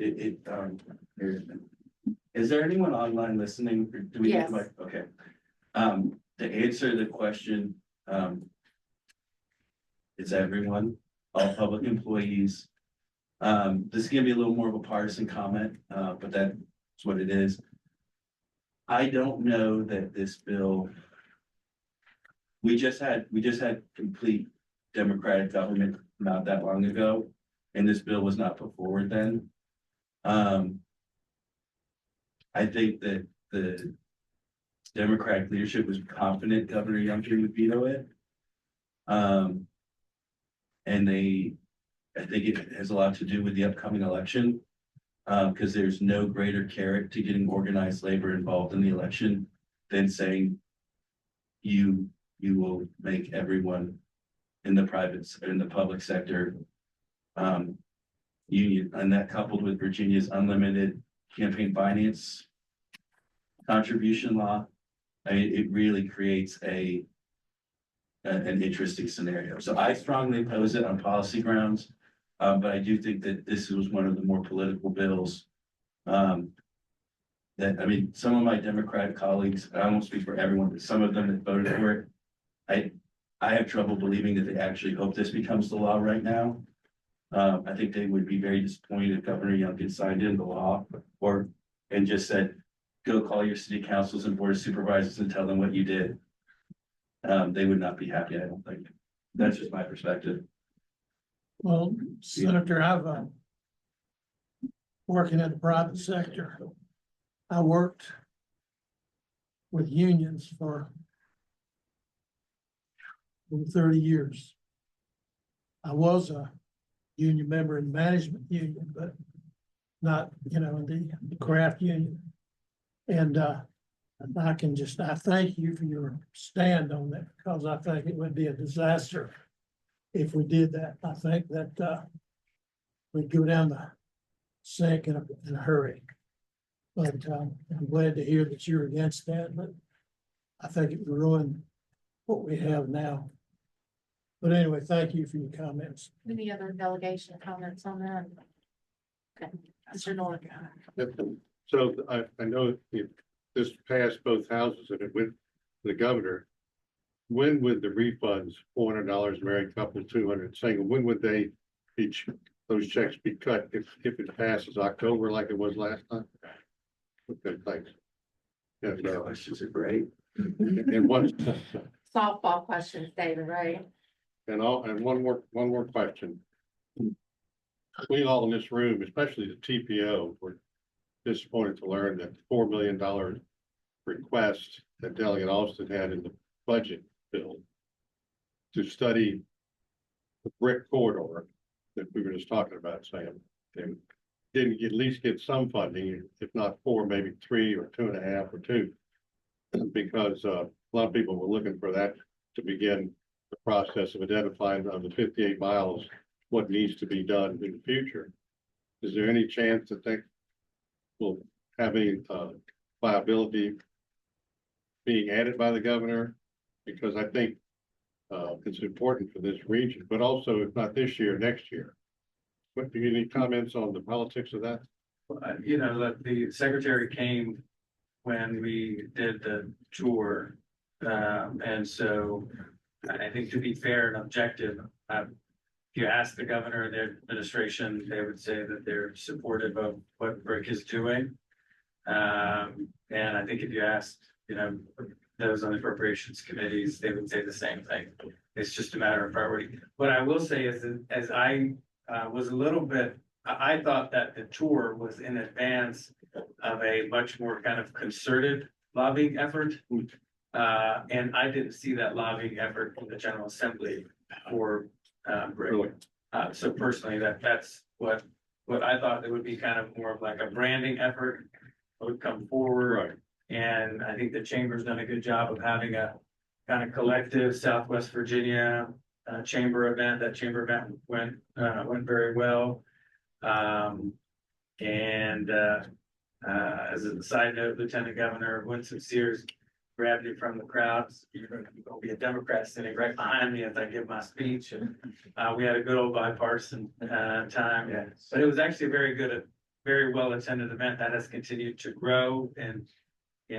is there anyone online listening? Or do we Yes. need like, okay. To answer the question, it's everyone, all public employees. This is gonna be a little more of a partisan comment, but that's what it is. I don't know that this bill. We just had complete Democratic government not that long ago, and this bill was not put forward then. I think that the Democratic leadership was confident Governor Youngkin would veto it. And I think it has a lot to do with the upcoming election. Because there's no greater carrot to getting organized labor involved in the election than saying you will make everyone in the public sector union, and that coupled with Virginia's unlimited campaign finance contribution law, I mean, it really creates an interesting scenario. So I strongly oppose it on policy grounds. But I do think that this was one of the more political bills. That, I mean, some of my Democratic colleagues, I won't speak for everyone, but some of them that voted for it. I have trouble believing that they actually hope this becomes the law right now. I think they would be very disappointed if Governor Youngkin signed into law and just said, go call your city councils and board of supervisors and tell them what you did. They would not be happy, I don't think. That's just my perspective. Well, Senator, I've, working in the private sector, I worked with unions for over 30 years. I was a union member in the management union, but not, in the craft union. And I thank you for your stand on that, because I think it would be a disaster if we did that. I think that we'd go down the sink in a hurry. But I'm glad to hear that you're against that, but I think it would ruin what we have now. But anyway, thank you for your comments. Any other delegation comments on that? Okay, Mr. Norton. So I know if this passed both houses and it went to the governor, when would the refunds, $400 married couple, 200 single, when would those checks be cut if it passes October like it was last time? Okay, thanks. And, Questions are great. and Softball questions, David, right? and one more question. We all in this room, especially the TPO, were disappointed to learn that the $4 million request that Delegate Austin had in the budget bill to study the brick corridor that we were just talking about, Sam, and didn't at least get some funding, if not 4, maybe 3 or 2.5 or 2, because a lot of people were looking for that to begin the process of identifying on the 58 miles what needs to be done in the future. Is there any chance that they will have any viability being added by the governor? Because I think it's important for this region, but also if not this year, next year. What, do you have any comments on the politics of that? The secretary came when we did the tour. And so I think, to be fair and objective, if you ask the governor and their administration, they would say that they're supportive of what BRIC is doing. And I think if you asked, those on the appropriations committees, they would say the same thing. It's just a matter of priority. What I will say is that as I was a little bit, I thought that the tour was in advance of a much more kind of concerted lobbying effort. And I didn't see that lobbying effort in the General Assembly for BRIC. So personally, that's what I thought. It would be kind of more of like a branding effort that would come forward. Right. And I think the chamber's done a good job of having a kind of collective Southwest Virginia chamber event. That chamber event went very well. As a side note, Lieutenant Governor Winston Sears grabbed me from the crowds. You're going to be a Democrat sitting right behind me as I give my speech, and we had a good old bipartisan time. Yeah. But it was actually a very well attended event that has continued to grow in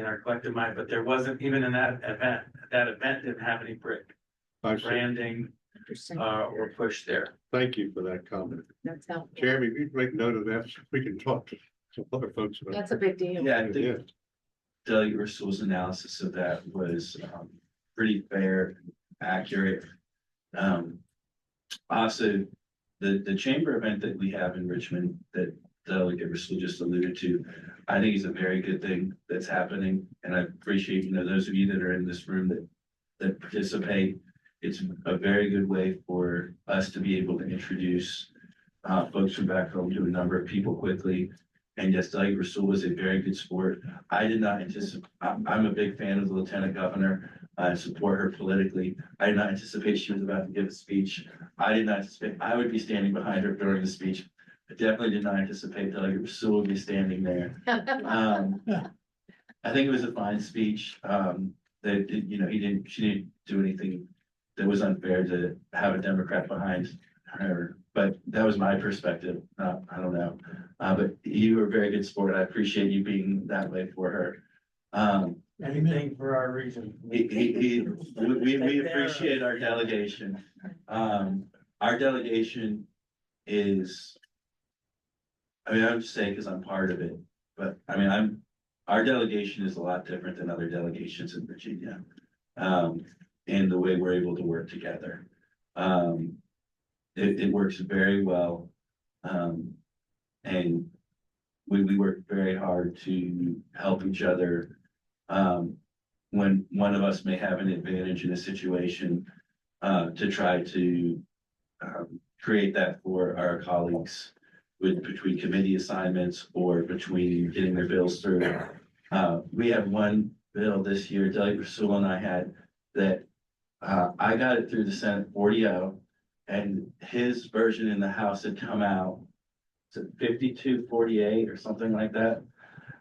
our collective mind. But there wasn't, even in that event didn't have any BRIC branding or push there. Thank you for that comment. That's helpful. Jeremy, you make note of that so we can talk to some other folks about That's a big deal. Yeah, I think Delegate Russell's analysis of that was pretty fair, accurate. Also, the chamber event that we have in Richmond that Delegate Russell just alluded to, I think is a very good thing that's happening. And I appreciate, those of you that are in this room that participate. It's a very good way for us to be able to introduce folks from back home to a number of people quickly. And yes, Delegate Russell was a very good sport. I did not anticipate, I'm a big fan of the Lieutenant Governor. I support her politically. I did not anticipate she was about to give a speech. I did not anticipate I would be standing behind her during the speech. I definitely did not anticipate Delegate Russell would be standing there. I think it was a fine speech, that, you know, she didn't do anything that was unfair to have a Democrat behind her, but that was my perspective, I don't know. But you were a very good sport, I appreciate you being that way for her. Anything for our region. We appreciate our delegation. Our delegation is, I mean, I'm just saying because I'm part of it, but I mean, our delegation is a lot different than other delegations in Virginia. And the way we're able to work together. It works very well. And we work very hard to help each other. When one of us may have an advantage in a situation, to try to create that for our colleagues between committee assignments or between getting their bills through. We have one bill this year, Delegate Rasul and I had, that I got it through the Senate 40-0, and his version in the House had come out to 52-48 or something like that.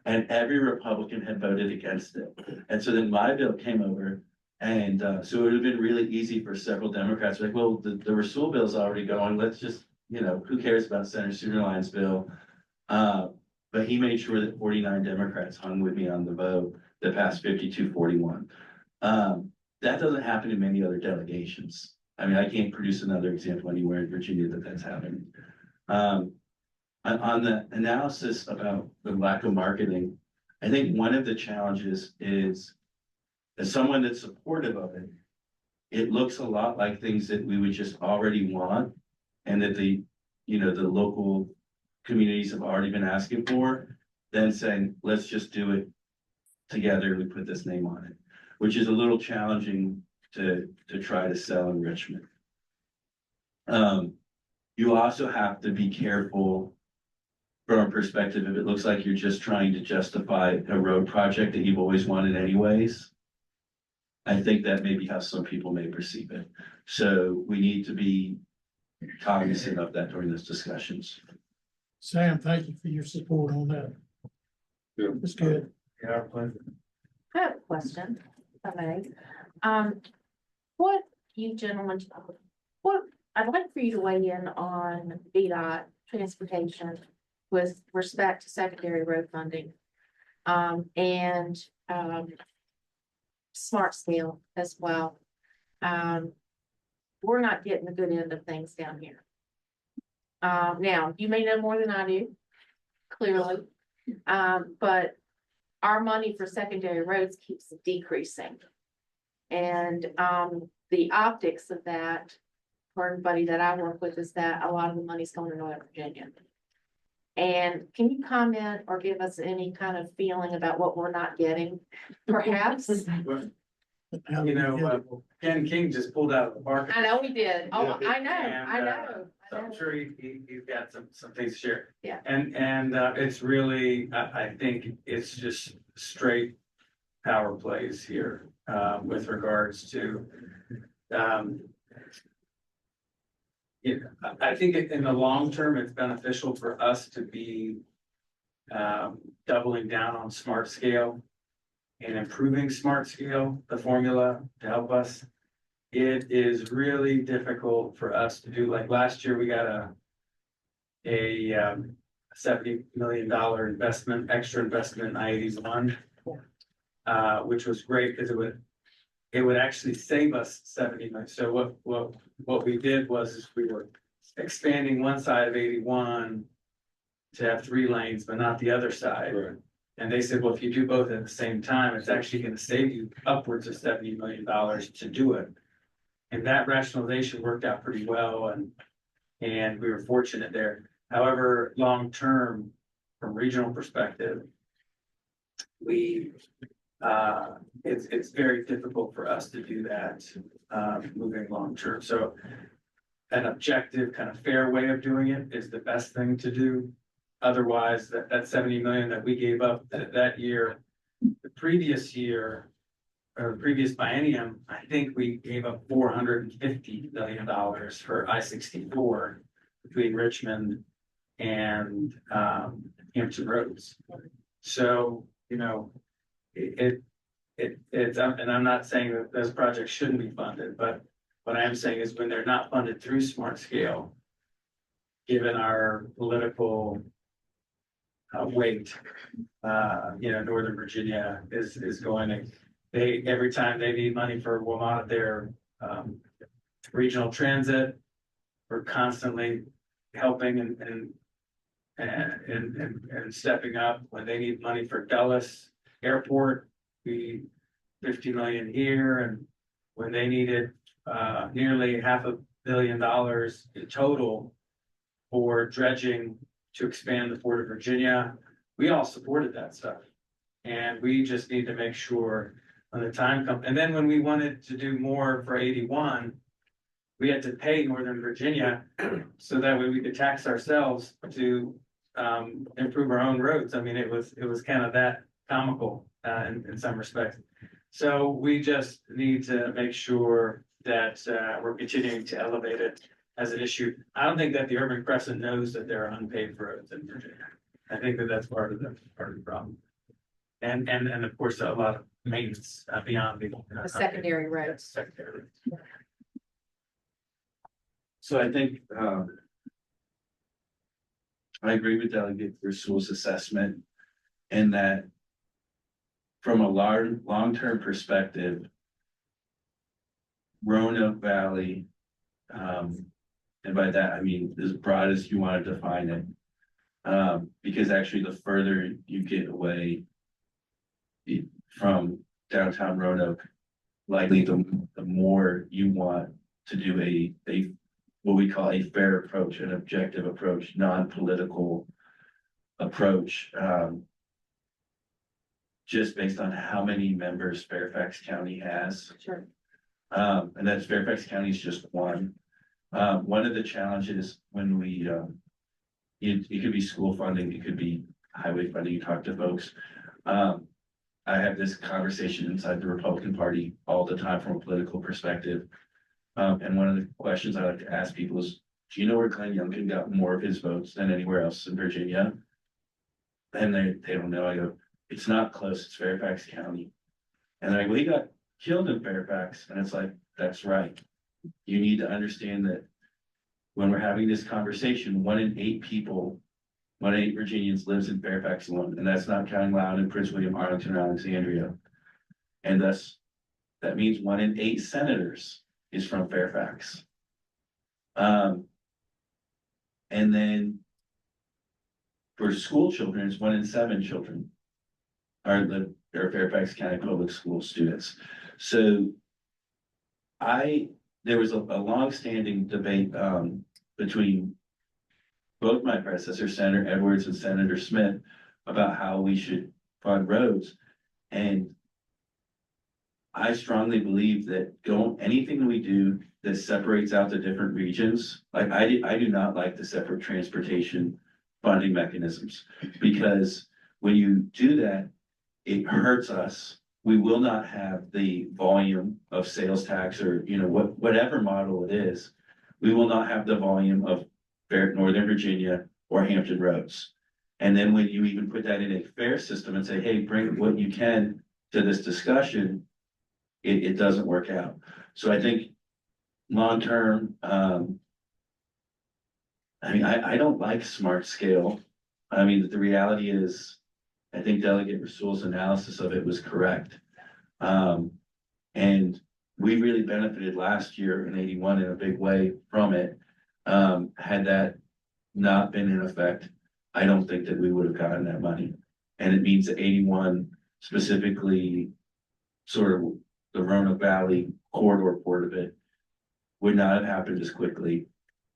And every Republican had voted against it. And so then my bill came over, and so it would have been really easy for several Democrats, like, well, the Rasul bill's already going, let's just, you know, who cares about Senator Sugarline's bill? But he made sure that 49 Democrats hung with me on the vote that passed 52-41. That doesn't happen in many other delegations. I mean, I can't produce another example anywhere in Virginia that's happening. On the analysis about the lack of marketing, I think one of the challenges is, as someone that's supportive of it, it looks a lot like things that we would just already want, and that the local communities have already been asking for, then saying, let's just do it together, we put this name on it, which is a little challenging to try to sell in Richmond. You also have to be careful from a perspective, if it looks like you're just trying to justify a road project that you've always wanted anyways. I think that may be how some people may perceive it. So we need to be cognizant of that during those discussions. Sam, thank you for your support on that. Yeah. It's good. Yeah, our pleasure. I have a question, if I may. What you gentlemen, I'd like for you to weigh in on VDOT transportation with respect to secondary road funding. And smart scale as well. We're not getting the good end of things down here. Now, you may know more than I do, clearly. But our money for secondary roads keeps decreasing. And the optics of that, for everybody that I work with, is that a lot of the money's going to Northern Virginia. And can you comment or give us any kind of feeling about what we're not getting, perhaps? You know, Ken King just pulled out of the market. I know we did. Oh, Yeah. I know. So I'm sure he's got some things to share. Yeah. And it's really, I think it's just straight power plays here, with regards to, I think in the long term, it's beneficial for us to be doubling down on smart scale and improving smart scale, the formula to help us. It is really difficult for us to do. Like last year, we got a $70 million investment, extra investment in I-81, which was great because it would actually save us 70 million. So what we did was we were expanding one side of 81 to have 3 lanes, but not the other side. Right. And they said, well, if you do both at the same time, it's actually going to save you upwards of $70 million to do it. And that rationalization worked out pretty well, and we were fortunate there. However, long term, from regional perspective, it's very difficult for us to do that moving long term. So an objective, kind of fair way of doing it is the best thing to do. Otherwise, that 70 million that we gave up that year, the previous year, or the previous biennium, I think we gave up $450 million for I-64 between Richmond and Hampton Roads. So, you know, and I'm not saying that those projects shouldn't be funded, but what I am saying is when they're not funded through Smart Scale, given our political weight, Northern Virginia is going to, every time they need money for Wilmot, their regional transit, we're constantly helping and stepping up. When they need money for Dulles Airport, we 50 million here, and when they needed nearly $500 million in total for dredging to expand the Port of Virginia, we all supported that stuff. And we just need to make sure when the time comes, and then when we wanted to do more for 81, we had to pay Northern Virginia so that way we could tax ourselves to improve our own roads. I mean, it was kind of that comical in some respects. So we just need to make sure that we're continuing to elevate it as an issue. I don't think that the urban crescent knows that there are unpaved roads in Virginia. I think that that's part of the problem. And of course, a lot of maintenance beyond the secondary roads. Secondary roads. So I think, I agree with Delegate Russell's assessment in that from a long-term perspective, Roanoke Valley, and by that, I mean, as broad as you want to define it, because actually the further you get away from downtown Roanoke, likely the more you want to do a what we call a fair approach, an objective approach, non-political approach, just based on how many members Fairfax County has. Sure. And that's Fairfax County is just one. One of the challenges when we, it could be school funding, it could be highway funding, you talk to folks. I have this conversation inside the Republican Party all the time from a political perspective. And one of the questions I like to ask people is, do you know where Glenn Youngkin got more of his votes than anywhere else in Virginia? And they don't know. I go, it's not close, it's Fairfax County. And they're like, well, he got killed in Fairfax. And it's like, that's right. You need to understand that when we're having this conversation, 1 in 8 people, 1 in 8 Virginians lives in Fairfax alone. And that's not counting Loudoun, Prince William, Arlington, or Alexandria. And thus, that means 1 in 8 senators is from Fairfax. And then for school children, it's 1 in 7 children are Fairfax County Public School students. So there was a long-standing debate between both my predecessor, Senator Edwards and Senator Smith, about how we should fund roads. And I strongly believe that anything we do that separates out the different regions, like I do not like the separate transportation funding mechanisms, because when you do that, it hurts us. We will not have the volume of sales tax or, whatever model it is. We will not have the volume of Northern Virginia or Hampton roads. And then when you even put that in a fair system and say, hey, bring what you can to this discussion, it doesn't work out. So I think long-term, I don't like smart scale. I mean, the reality is, I think Delegate Rasul's analysis of it was correct. And we really benefited last year in 81 in a big way from it. Had that not been in effect, I don't think that we would have gotten that money. And it means that 81 specifically sort of the Roanoke Valley corridor part of it would not have happened as quickly.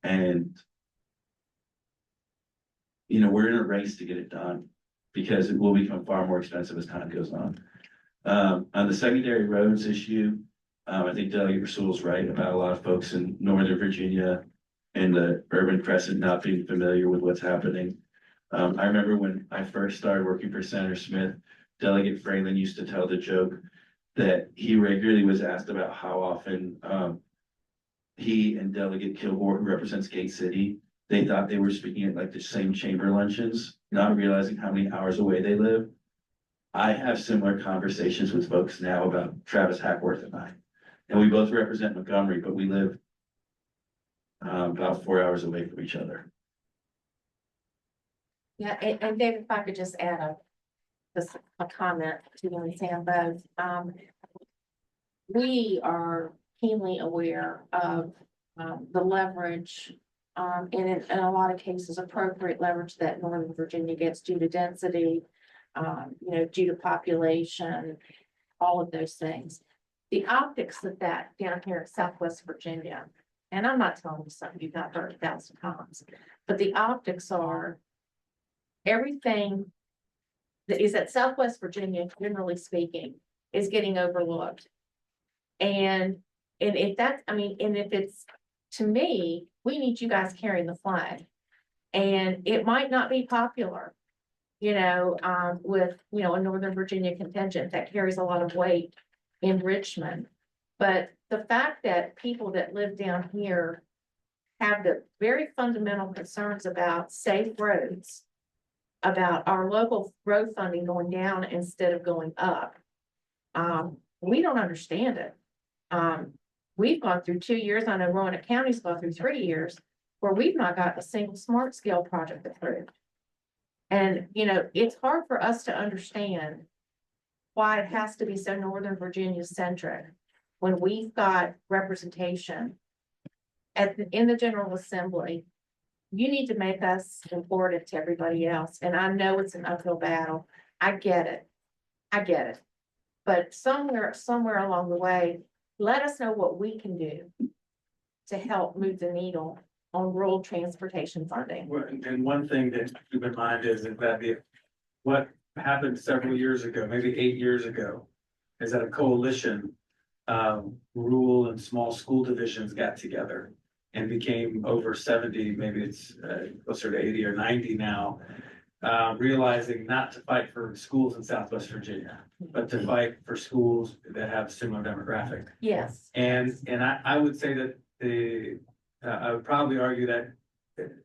And, we're in a race to get it done because it will become far more expensive as time goes on. On the secondary roads issue, I think Delegate Rasul is right about a lot of folks in Northern Virginia and the urban crescent not being familiar with what's happening. I remember when I first started working for Senator Smith, Delegate Fralin used to tell the joke that he regularly was asked about how often he and Delegate Kilgore, who represents Gate City, they thought they were speaking at like the same chamber luncheons, not realizing how many hours away they live. I have similar conversations with folks now about Travis Hackworth and I. And we both represent Montgomery, but we live about 4 hours away from each other. Yeah, and David, if I could just add a comment to you and Sam both. We are keenly aware of, the leverage, and in a lot of cases, appropriate leverage that Northern Virginia gets due to density, due to population, all of those things. The optics of that down here in Southwest Virginia, and I'm not telling you something you've not heard 1,000 times, but the optics are everything that is at Southwest Virginia, generally speaking, is getting overlooked. And if that's, I mean, and if it's, to me, we need you guys carrying the flag. And it might not be popular, with, a Northern Virginia contingent that carries a lot of weight in Richmond. But the fact that people that live down here have the very fundamental concerns about safe roads, about our local road funding going down instead of going up. We don't understand it. We've gone through 2 years. I know Roanoke County's gone through 3 years where we've not got a single smart scale project approved. And, it's hard for us to understand why it has to be so Northern Virginia centric when we've got representation in the General Assembly. You need to make us important to everybody else. And I know it's an uphill battle. I get it. But somewhere along the way, let us know what we can do to help move the needle on rural transportation funding. And one thing to keep in mind is that what happened several years ago, maybe 8 years ago, is that a coalition of rural and small school divisions got together and became over 70, maybe it's closer to 80 or 90 now, realizing not to fight for schools in Southwest Virginia, but to fight for schools that have similar demographic. Yes. And I would say that I would probably argue that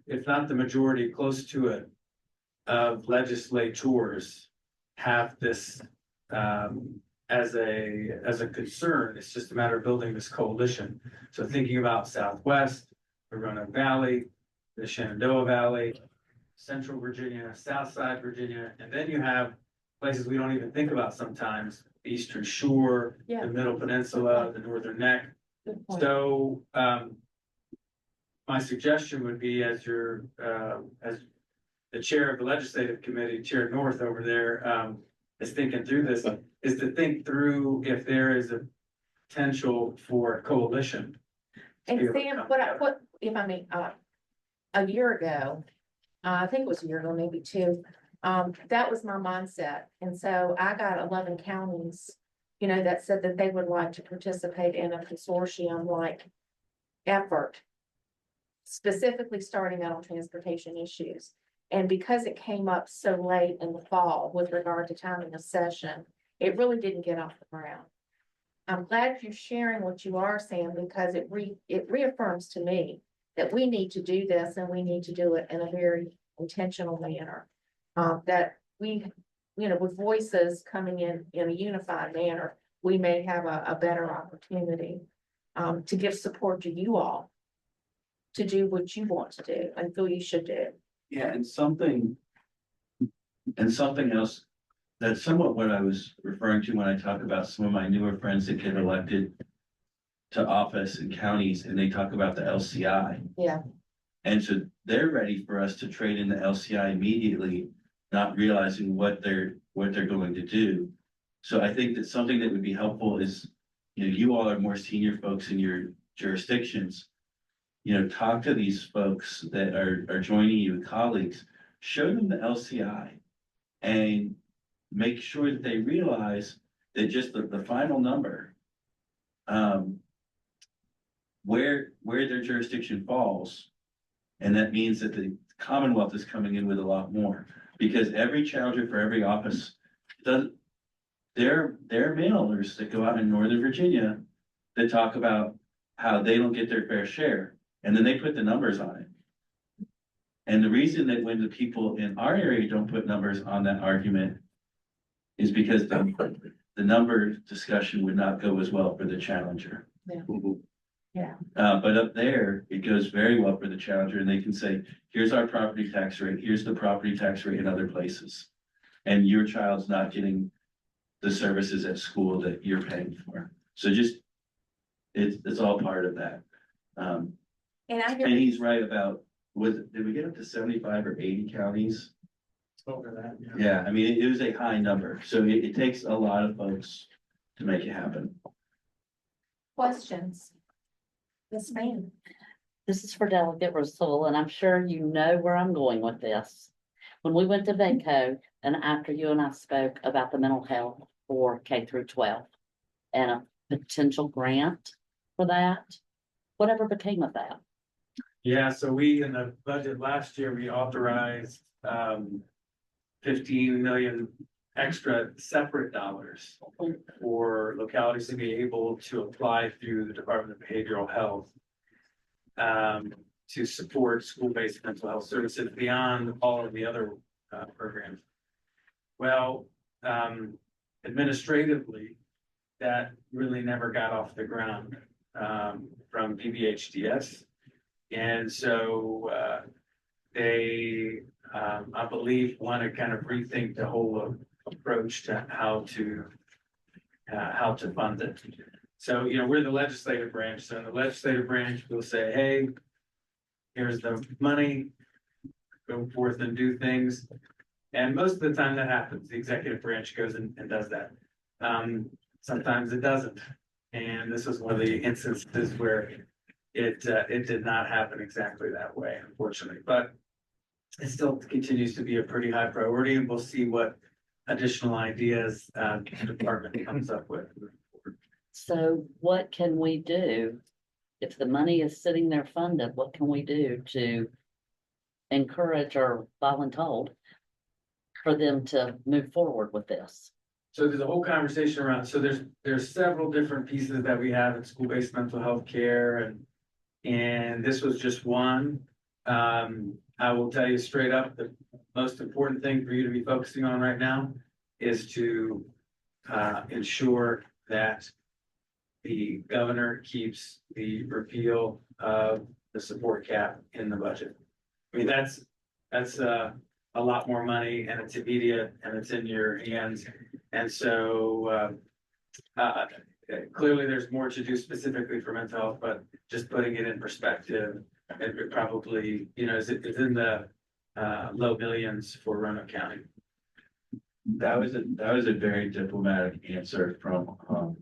if not the majority, close to it, of legislators have this as a concern. It's just a matter of building this coalition. So thinking about Southwest, the Roanoke Valley, the Shenandoah Valley, Central Virginia, Southside Virginia, and then you have places we don't even think about sometimes, the Eastern Shore, Yeah. the Middle Peninsula, the Northern Neck. Good point. So my suggestion would be as the chair of the legislative committee, Chair North over there, is thinking through this, is to think through if there is a potential for a coalition. And Sam, what, if I may, a year ago, I think it was a year ago, maybe 2, that was my mindset. And so I got 11 counties, that said that they would like to participate in a consortium like effort, specifically starting out on transportation issues. And because it came up so late in the fall with regard to timing of session, it really didn't get off the ground. I'm glad you're sharing what you are saying, because it reaffirms to me that we need to do this, and we need to do it in a very intentional manner. That we, with voices coming in a unified manner, we may have a better opportunity to give support to you all to do what you want to do and feel you should do. Yeah, and something else, that's somewhat what I was referring to when I talk about some of my newer friends that get elected to office in counties, and they talk about the LCI. Yeah. And so they're ready for us to trade in the LCI immediately, not realizing what they're going to do. So I think that something that would be helpful is, you all are more senior folks in your jurisdictions. Talk to these folks that are joining you, colleagues, show them the LCI and make sure that they realize that just the final number, where their jurisdiction falls. And that means that the Commonwealth is coming in with a lot more, because every challenger for every office they're mailers that go out in Northern Virginia that talk about how they don't get their fair share. And then they put the numbers on it. And the reason that when the people in our area don't put numbers on that argument is because the number discussion would not go as well for the challenger. But up there, it goes very well for the challenger, and they can say, here's our property tax rate, here's the property tax rate in other places. And your child's not getting the services at school that you're paying for. So just, it's all part of that. And I And he's right about, did we get up to 75 or 80 counties? Over that, Yeah, I mean, it was a high number, so it takes a lot of folks to make it happen. questions. Yes, ma'am. This is for Delegate Rasul, and I'm sure you know where I'm going with this. When we went to VACO, and after you and I spoke about the mental health for K through 12 and a potential grant for that, whatever became of that? Yeah, so we, in the budget last year, we authorized 15 million extra separate dollars for localities to be able to apply through the Department of Behavioral Health to support school-based mental health services beyond all of the other programs. Well, administratively, that really never got off the ground from BBHDS. And so they, I believe, want to kind of rethink the whole approach to how to fund it. So, we're the legislative branch. So in the legislative branch, we'll say, hey, here's the money, go forth and do things. And most of the time that happens, the executive branch goes and does that. Sometimes it doesn't. And this was one of the instances where it did not happen exactly that way, unfortunately, but it still continues to be a pretty high priority, and we'll see what additional ideas the department comes up with. So what can we do? If the money is sitting there funded, what can we do to encourage or voluntold for them to move forward with this? So there's a whole conversation around, so there's several different pieces that we have in school-based mental health care, and this was just one. I will tell you straight up, the most important thing for you to be focusing on right now is to ensure that the governor keeps the repeal of the support cap in the budget. I mean, that's a lot more money, and it's immediate, and it's in your hands. And so clearly there's more to do specifically for mental health, but just putting it in perspective, it probably, it's in the low millions for Roanoke County. That was a very diplomatic answer from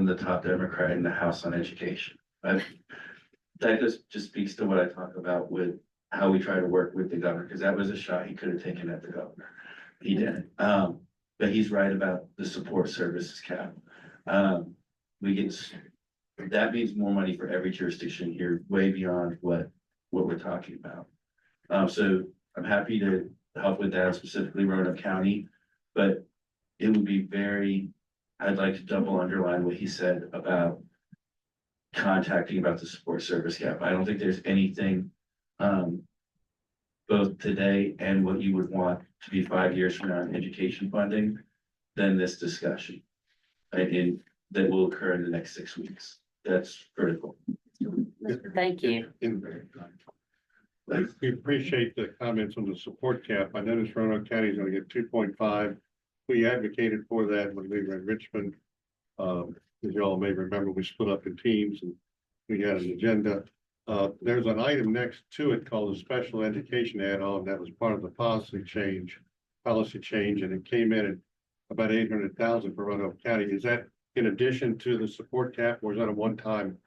the top Democrat in the House on Education. That just speaks to what I talk about with how we try to work with the governor, because that was a shot he could have taken at the governor. He didn't. But he's right about the support services cap. That means more money for every jurisdiction here, way beyond what we're talking about. So I'm happy to help with that, specifically Roanoke County, but it would be I'd like to double underline what he said about contacting about the support service cap. I don't think there's anything both today and what you would want to be 5 years from now in education funding than this discussion. And that will occur in the next 6 weeks. That's critical. Thank you. We appreciate the comments on the support cap. I noticed Roanoke County is going to get 2.5. We advocated for that when we were in Richmond. As you all may remember, we split up in teams and we had an agenda. There's an item next to it called a special education add-on that was part of the policy change, and it came in at about 800,000 for Roanoke County. Is that in addition to the support cap, or is that a one-time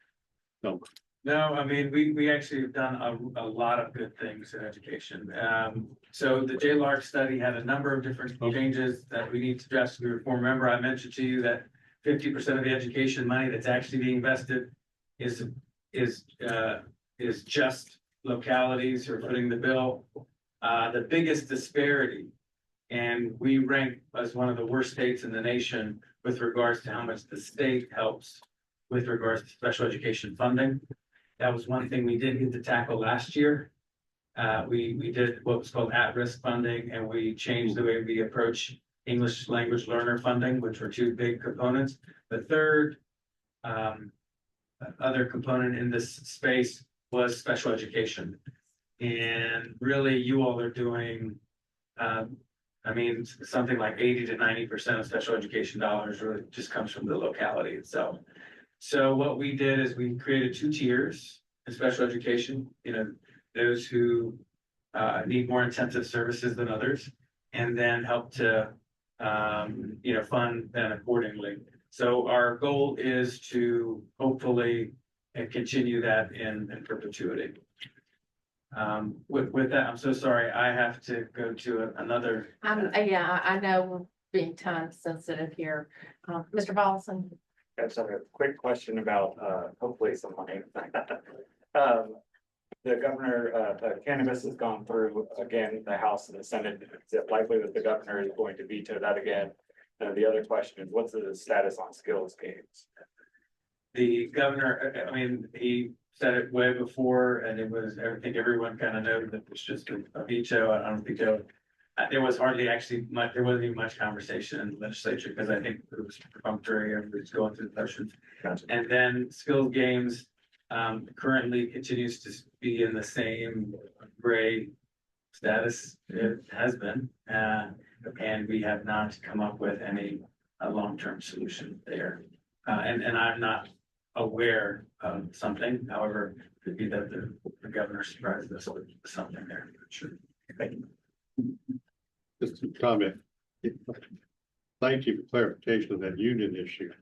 number? No, I mean, we actually have done a lot of good things in education. So the JLARC study had a number of different changes that we need to drastically reform. Remember, I mentioned to you that 50% of the education money that's actually being invested is just localities who are footing the bill. The biggest disparity, and we rank as one of the worst states in the nation with regards to how much the state helps with regards to special education funding. That was one thing we did get to tackle last year. we did what was called at-risk funding, and we changed the way we approach English language learner funding, which were two big components. The third other component in this space was special education. And really, you all are doing, something like 80 to 90% of special education dollars really just comes from the locality itself. So what we did is we created two tiers in special education, those who need more intensive services than others, and then help to, fund them accordingly. So our goal is to hopefully continue that in perpetuity. With that, I'm so sorry, I have to go to another. Yeah, I know we're being time sensitive here. Mr. Volleson? I just have a quick question about, hopefully some money. The governor, cannabis has gone through again, the House and the Senate. Is it likely that the governor is going to veto that again? And the other question is, what's the status on skills games? The governor, he said it way before, and it was, I think everyone kind of knows that it was just a veto. I don't think there was hardly actually much, there wasn't even much conversation in the legislature, because I think it was perfunctory and it was going through the motions. Gotcha. And then skills games currently continues to be in the same gray status it has been. And we have not come up with any long-term solution there. And I'm not aware of something, however, it could be that the governor surprised us with something there. Sure. Thank you. Just a comment. Thank you for clarification of that union issue.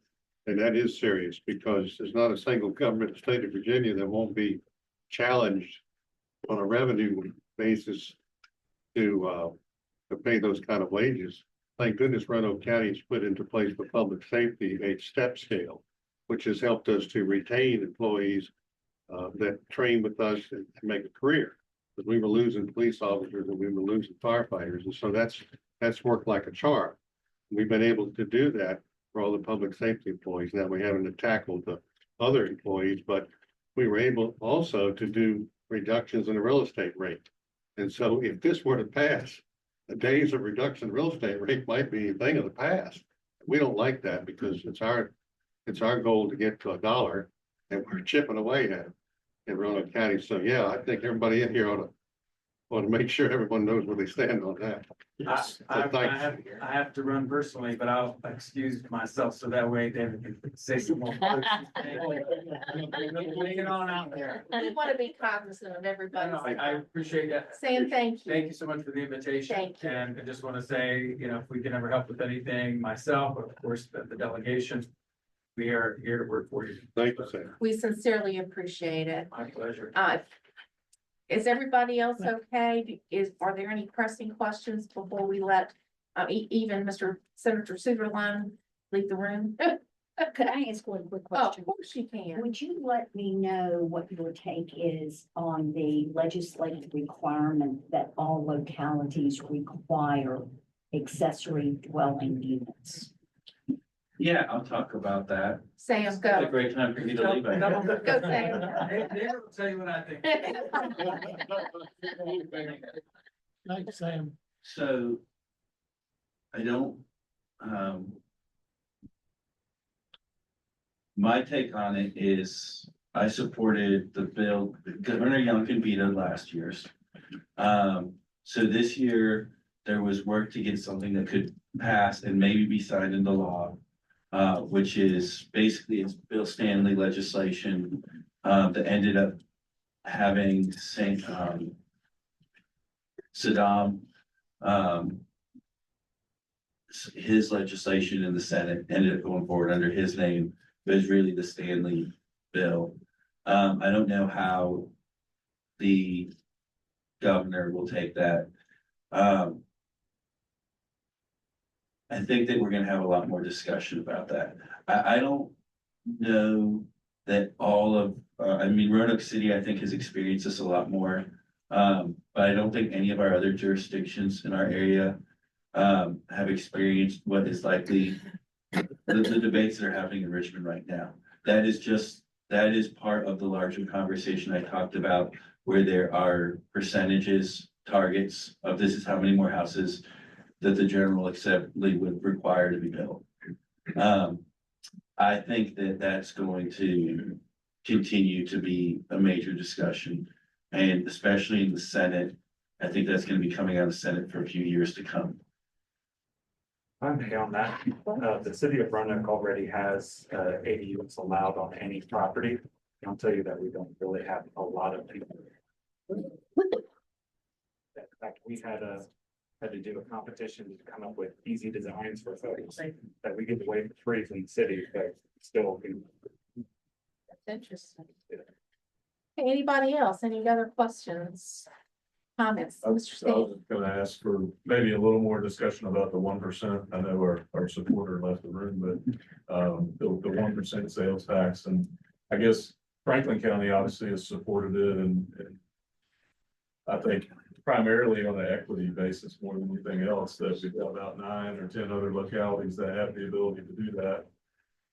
And that is serious, because there's not a single government in the state of Virginia that won't be challenged on a revenue basis to pay those kind of wages. Thank goodness Roanoke County has put into place for public safety a step scale, which has helped us to retain employees that train with us and make a career. Because we were losing police officers and we were losing firefighters, and so that's worked like a charm. We've been able to do that for all the public safety employees. Now we haven't tackled the other employees, but we were able also to do reductions in the real estate rate. And so if this were to pass, the days of reduction in real estate rate might be a thing of the past. We don't like that, because it's our goal to get to $1, and we're chipping away at it in Roanoke County. So yeah, I think everybody in here ought to make sure everyone knows where they stand on that. I have to run personally, but I'll excuse myself so that way David can say some more. Bring it on out there. We want to be cognizant of everybody. I appreciate that. Sam, thank you. Thank you so much for the invitation. Thank you. And I just want to say, if we can ever help with anything, myself, or of course, the delegation, we are here to work for you. Thank you, Sam. We sincerely appreciate it. My pleasure. Is everybody else okay? Are there any pressing questions before we let, even Senator Sugarland leave the room? Could I ask one quick Oh, of question? course you can. Would you let me know what your take is on the legislative requirement that all localities require accessory dwelling units? Yeah, I'll talk about that. Sam, It's a go. great time for me to leave. I think. Go, Sam. David will tell you what I think. Thanks, Sam. So I don't, my take on it is I supported the bill Governor Youngkin vetoed last year's. So this year there was work to get something that could pass and maybe be signed into law. Which is basically it's Bill Stanley legislation that ended up having Saddam his legislation in the Senate ended up going forward under his name, but it's really the Stanley bill. I don't know how the governor will take that. I think that we're gonna have a lot more discussion about that. I don't know that all of, Roanoke City, I think, has experienced this a lot more. But I don't think any of our other jurisdictions in our area have experienced what is likely the debates that are happening in Richmond right now. That is part of the larger conversation I talked about where there are percentages, targets of this is how many more houses that the General Assembly would require to be built. I think that that's going to continue to be a major discussion. And especially in the Senate, I think that's gonna be coming out of the Senate for a few years to come. I'm on that. The city of Roanoke already has, 80 units allowed on any property. I'll tell you that we don't really have a lot of people. In fact, we had to do a competition to come up with easy designs for folks that we give away for free from the city, but still. That's interesting. Okay, anybody else? Any other questions? Comments? I was Mr. Steve? gonna ask for maybe a little more discussion about the 1%. I know our supporter left the room, but the 1% sales tax, and I guess Franklin County obviously has supported it, and I think primarily on an equity basis more than anything else, that we've got about 9 or 10 other localities that have the ability to do that.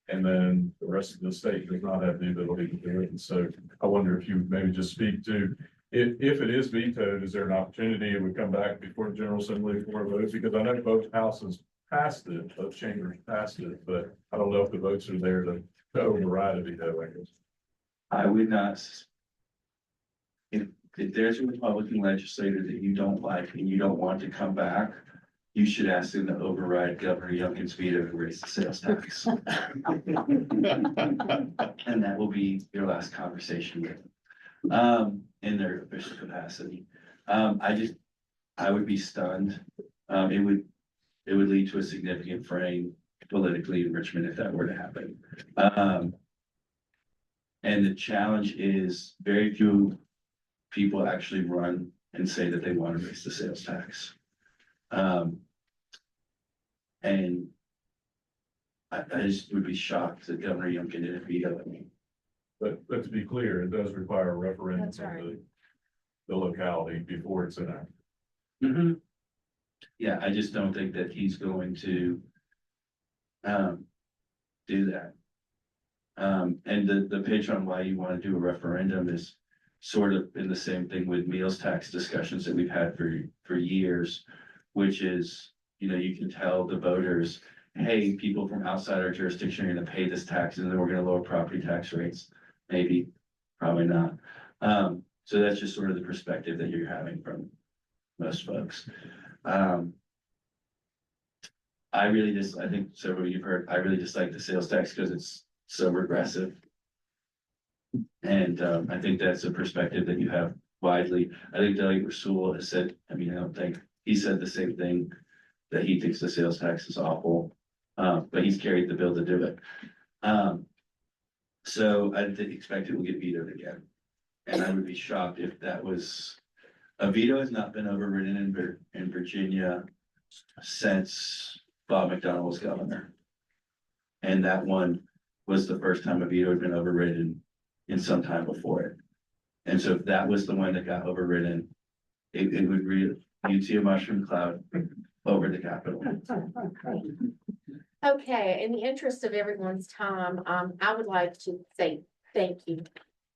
And then the rest of the state does not have the ability to do it. And so I wonder if you would maybe just speak to, if it is vetoed, is there an opportunity it would come back before the General Assembly for a vote? Because I know both houses passed it, both chambers passed it, but I don't know if the votes are there to override a veto, I guess. I would not. If there's a Republican legislator that you don't like and you don't want to come back, you should ask them to override Governor Youngkin's veto to raise the sales tax. And that will be your last conversation with them, in their official capacity. I would be stunned. It would lead to a significant fraying politically in Richmond if that were to happen. And the challenge is very few people actually run and say that they want to raise the sales tax. And I just would be shocked that Governor Youngkin didn't veto it. But to be clear, it does require a referendum That's right. from the locality before it's enacted. Mm-hmm. Yeah, I just don't think that he's going to do that. And the pitch on why you want to do a referendum is sort of in the same thing with meals tax discussions that we've had for years, which is, you can tell the voters, hey, people from outside our jurisdiction are going to pay this tax, and then we're going to lower property tax rates. Maybe, probably not. So that's just sort of the perspective that you're having from most folks. I think several of you've heard, I really dislike the sales tax because it's so regressive. And I think that's a perspective that you have widely. I think Delegate Rasul has said, he said the same thing, that he thinks the sales tax is awful, but he's carried the bill to do it. So I expect it will get vetoed again. And I would be shocked if that was, a veto has not been overridden in Virginia since Bob McDonnell was governor. And that one was the first time a veto had been overridden in some time before it. And so if that was the one that got overridden, it would you'd see a mushroom cloud over the Capitol. Okay, in the interest of everyone's time, I would like to say thank you.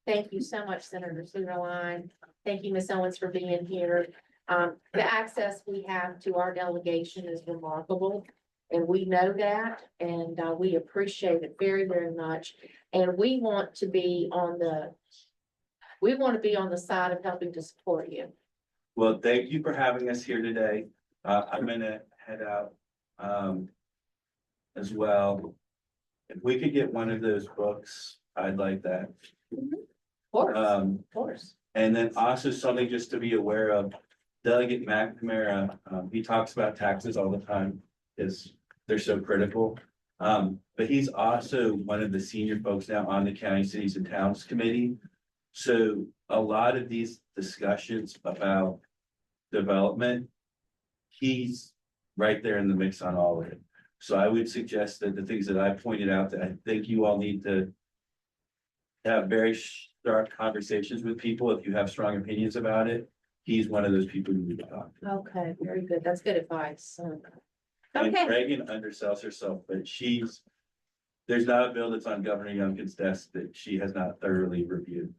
Thank you so much, Senator Sugarline. Thank you, Ms. Owens, for being here. The access we have to our delegation is remarkable, and we know that, and we appreciate it very, very much. And we want to be on the side of helping to support you. Well, thank you for having us here today. I'm gonna head out as well. If we could get one of those books, I'd like that. Of course. And then also something just to be aware of, Delegate McNamara, he talks about taxes all the time, is they're so critical. But he's also one of the senior folks now on the County, Cities and Towns Committee. So a lot of these discussions about development, he's right there in the mix on all of it. So I would suggest that the things that I pointed out that I think you all need to have very sharp conversations with people. If you have strong opinions about it, he's one of those people you need to talk to. Okay, very good. That's good advice. And Okay. Reagan undersells herself, but there's not a bill that's on Governor Youngkin's desk that she has not thoroughly reviewed.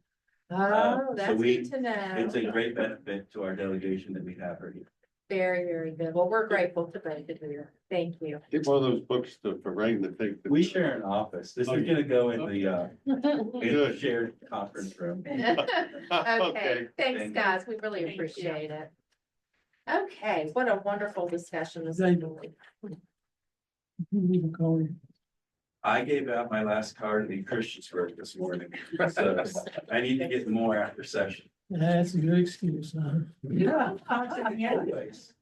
Oh, so that's we- good to know. It's a great benefit to our delegation that we have her here. Very, very good. Well, we're grateful to both of you. Thank you. Get one of those books for Rain to take. We share an office. This is gonna go in the Good. shared conference room. Okay, thanks, Thank you. guys. We really appreciate it. Okay, what a wonderful discussion this Thank evening. I gave out my last card to the Christiansburg this morning, so I need to get more after session. That's a good excuse, huh? Yeah. Anyways.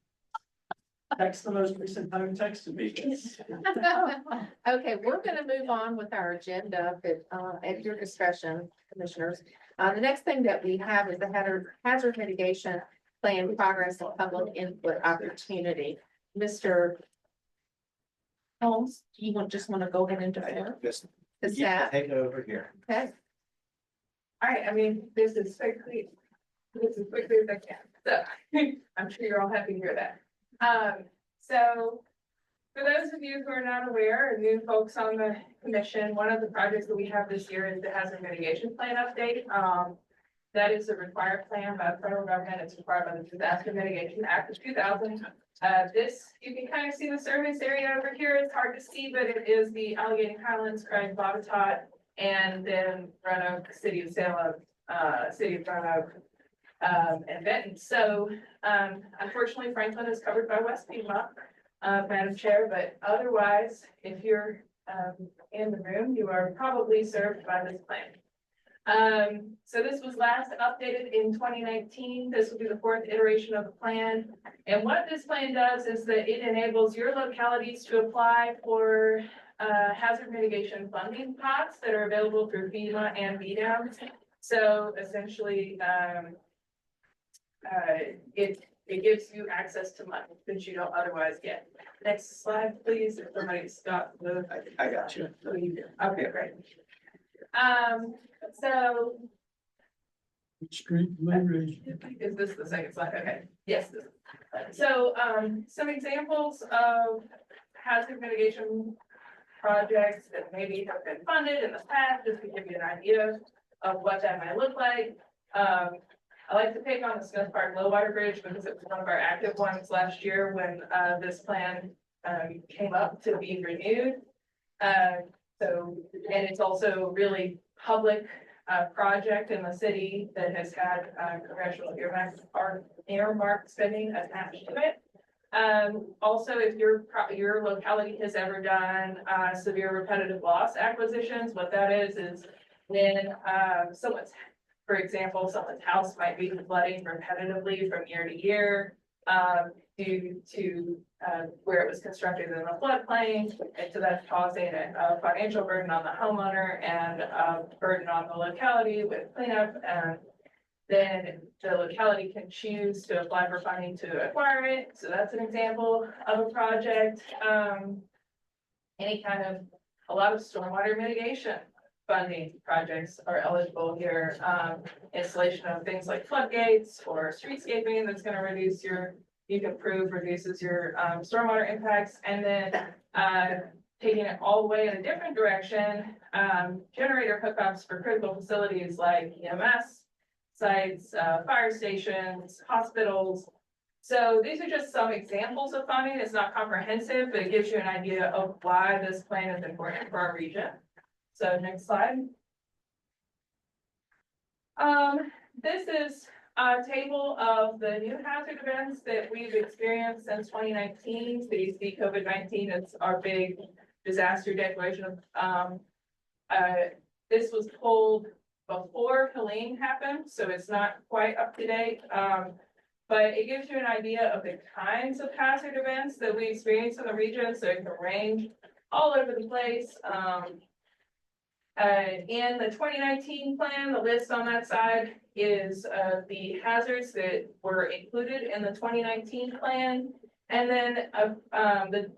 Text the most recent time texted me. Okay, we're gonna move on with our agenda, but at your discretion, commissioners. The next thing that we have is the hazard mitigation plan progress and public input opportunity. Mr. Holmes, do you just want to go ahead and defer Just the staff? take it over here. Okay, All right, I mean, this is quickly as I can, so I'm sure you're all happy to hear that. So for those of you who are not aware, or new folks on the commission, one of the projects that we have this year is the hazard mitigation plan update. That is a required plan by the federal government. It's required by the Disaster Mitigation Act of 2000. This, you can kind of see the service area over here. It's hard to see, but it is the Allegheny Highlands, Craig, Botetourt, and then Roanoke, City of Salem, City of Roanoke, and Benton. So, unfortunately, Franklin is covered by West Piedmont, Madam Chair, but otherwise, if you're, in the room, you are probably served by this plan. So this was last updated in 2019. This will be the 4th iteration of the plan. And what this plan does is that it enables your localities to apply for hazard mitigation funding pots that are available through FEMA and VDOM. So essentially, it gives you access to money that you don't otherwise get. Next slide, please. If somebody's got the. I got you. Okay, great. So Street litigation. is this the second slide? Okay, yes. So, some examples of hazard mitigation projects that maybe have been funded in the past, just to give you an idea of what that might look like. I like to pick on the Smith Park Low Water Bridge because it was one of our active ones last year when, this plan, came up to be renewed. So, and it's also really public project in the city that has had congressional earmark spending attached to it. Also, if your locality has ever done severe repetitive loss acquisitions, what that is when for example, someone's house might be flooding repetitively from year to year due to where it was constructed in a floodplain, and so that's causing a financial burden on the homeowner and a burden on the locality with cleanup. And then the locality can choose to apply for funding to acquire it. So that's an example of a project. A lot of stormwater mitigation funding projects are eligible here. Installation of things like floodgates or streetscaping that's going to reduces your stormwater impacts. And then taking it all the way in a different direction, generator hookups for critical facilities like EMS sites, fire stations, hospitals. So these are just some examples of funding. It's not comprehensive, but it gives you an idea of why this plan is important for our region. So next slide. This is a table of the new hazard events that we've experienced since 2019. So you see COVID-19, it's our big disaster declaration. This was pulled before Helene happened, so it's not quite up to date. But it gives you an idea of the kinds of hazard events that we experience in the region, so it can range all over the place. In the 2019 plan, the list on that side is the hazards that were included in the 2019 plan. And then the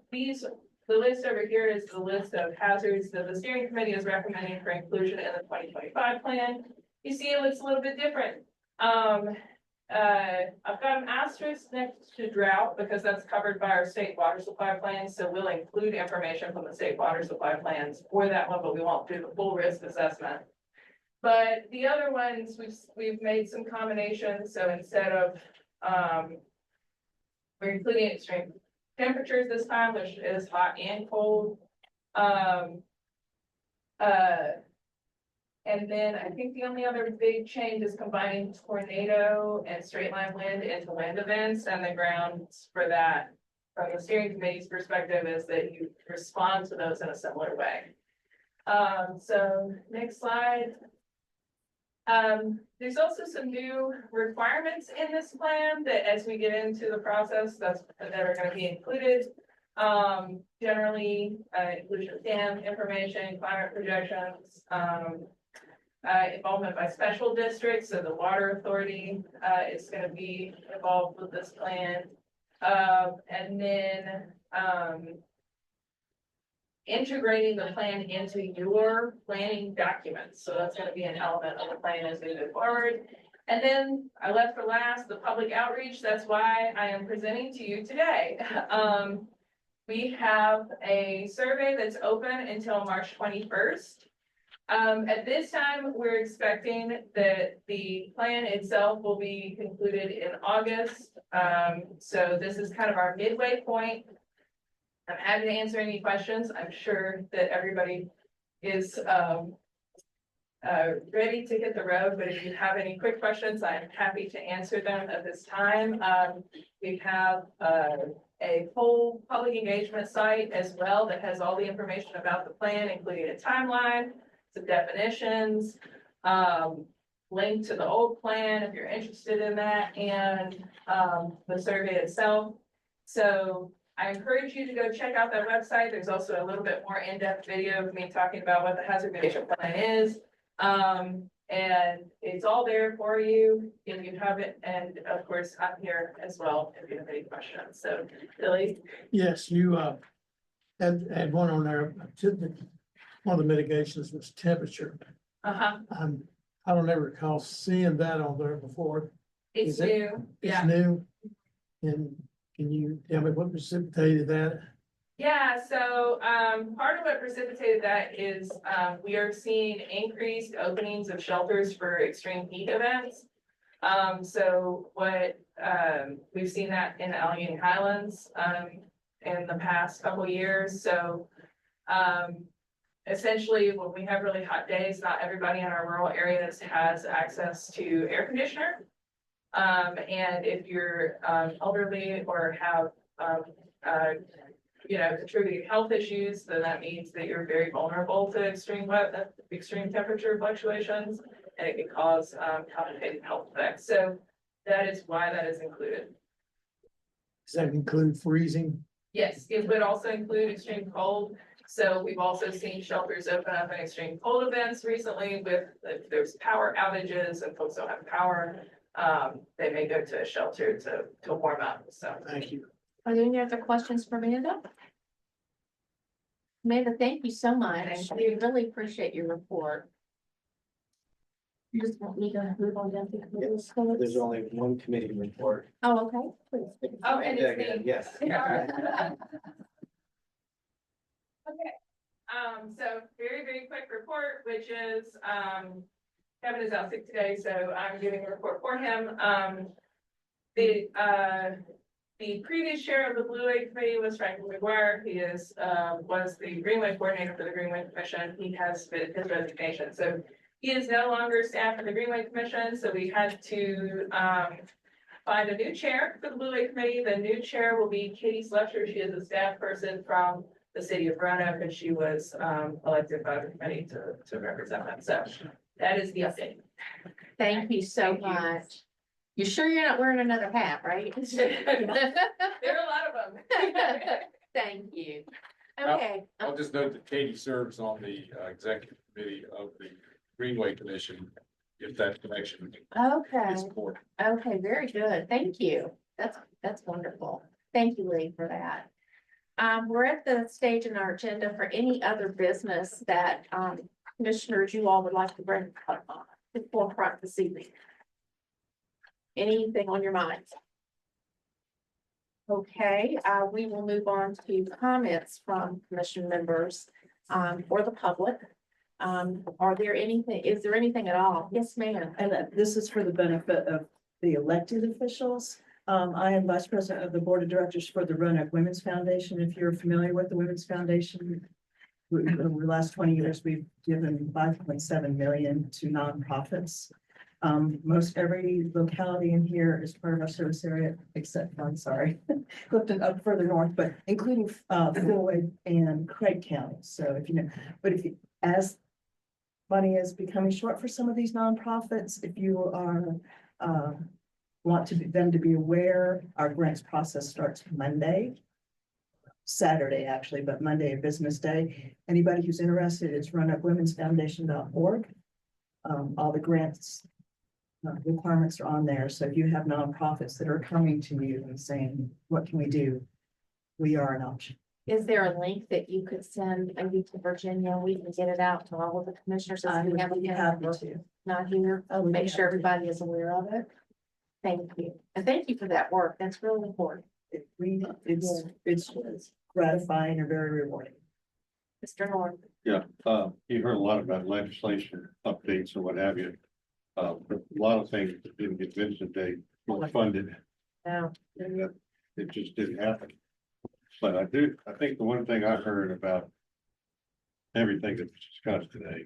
list over here is the list of hazards that the steering committee is recommending for inclusion in the 2025 plan. You see it looks a little bit different. I've got an asterisk next to drought because that's covered by our state water supply plans. So we'll include information from the state water supply plans for that one, but we won't do the full risk assessment. But the other ones, we've made some combinations, so instead of, we're including extreme temperatures this time, which is hot and cold. And then I think the only other big change is combining tornado and straight line wind into wind events, and the grounds for that from the steering committee's perspective is that you respond to those in a similar way. So next slide. There's also some new requirements in this plan that as we get into the process, that are gonna be included. Generally, inclusion of dam information, climate projections, involvement by special districts, so the water authority, is gonna be involved with this plan. And then, integrating the plan into your planning documents. So that's gonna be an element of the plan as we move forward. And then I left for last, the public outreach. That's why I am presenting to you today. We have a survey that's open until March 21st. At this time, we're expecting that the plan itself will be concluded in August. So this is kind of our midway point. I'm happy to answer any questions. I'm sure that everybody is ready to hit the road, but if you have any quick questions, I'm happy to answer them at this time. We have a full public engagement site as well that has all the information about the plan, including a timeline, some definitions, link to the old plan if you're interested in that, and the survey itself. So I encourage you to go check out that website. There's also a little bit more in-depth video of me talking about what the hazard mitigation plan is. And it's all there for you if you have it. And of course, I'm here as well if you have any questions. So Billy? Yes, you, had one on there, one of the mitigations was temperature. Uh-huh. I don't ever recall seeing that on there before. It's Is it? new. It's Yeah. new. And can you tell me what precipitated that? Yeah, so part of what precipitated that is we are seeing increased openings of shelters for extreme heat events. So what we've seen that in the Allegheny Highlands in the past couple of years. So essentially, when we have really hot days, not everybody in our rural areas has access to air conditioner. And if you're elderly or have contributing health issues, then that means that you're very vulnerable to extreme temperature fluctuations, and it can cause complicated health effects. So that is why that is included. Does that include freezing? Yes, it would also include extreme cold. So we've also seen shelters open up in extreme cold events recently with, if there's power outages and folks don't have power, they may go to a shelter to warm up, so. Thank you. Are there any other questions for Amanda? Amanda, thank you so much. We really appreciate your report. You just want me to move on down to the Yes, committee? there's only one committee report. Oh, okay. Please. Oh, and Yeah, it's me. yes. Okay, so very quick report, which is, Kevin is out sick today, so I'm giving a report for him. The previous chair of the Blue Wave Committee was Franklin McGuire. He was the Greenway coordinator for the Greenway Commission. He has submitted his resignation, so he is no longer staff of the Greenway Commission. So we had to find a new chair for the Blue Wave Committee. The new chair will be Katie Slusher. She is a staff person from the city of Roanoke, and she was elected by the committee to represent them. So that is the update. Thank you so Thank you. much. You sure you're not wearing another hat, right? There are a lot of them. Thank you. Okay. I'll just note that Katie serves on the executive committee of the Greenway Commission, if that connection Okay. is important. Okay, very good. Thank you. That's wonderful. Thank you, Lee, for that. We're at the stage in our agenda for any other business that commissioners you all would like to bring up to the forefront this evening. Anything on your minds? Okay, we will move on to comments from commission members for the public. Are there anything, is there anything at all? Yes, ma'am. And this is for the benefit of the elected officials. I am vice president of the board of directors for the Roanoke Women's Foundation. If you're familiar with the Women's Foundation, over the last 20 years, we've given 5.7 million to nonprofits. Most every locality in here is part of our service area, except, I'm sorry, Clifton up further north, but including Floyd and Craig County. So if you know, but if you, as money is becoming short for some of these nonprofits, if you are want them to be aware, our grants process starts Monday. Saturday, actually, but Monday, a business day. Anybody who's interested, it's RoanokeWomen'sFoundation.org. All the grants requirements are on there. So if you have nonprofits that are coming to you and saying, what can we do? We are an option. Is there a link that you could send maybe to Virginia? We can get it out to all of the commissioners. As I we would have be a happy to. not here. would be Make sure happy to. everybody is aware of it. Thank you. And thank you for that work. That's really important. It's gratifying and very rewarding. Mr. North. Yeah, you heard a lot about legislation updates and what have you. But a lot of things that didn't get mentioned, they were funded, No. and that it just didn't happen. But I think the one thing I heard about everything that was discussed today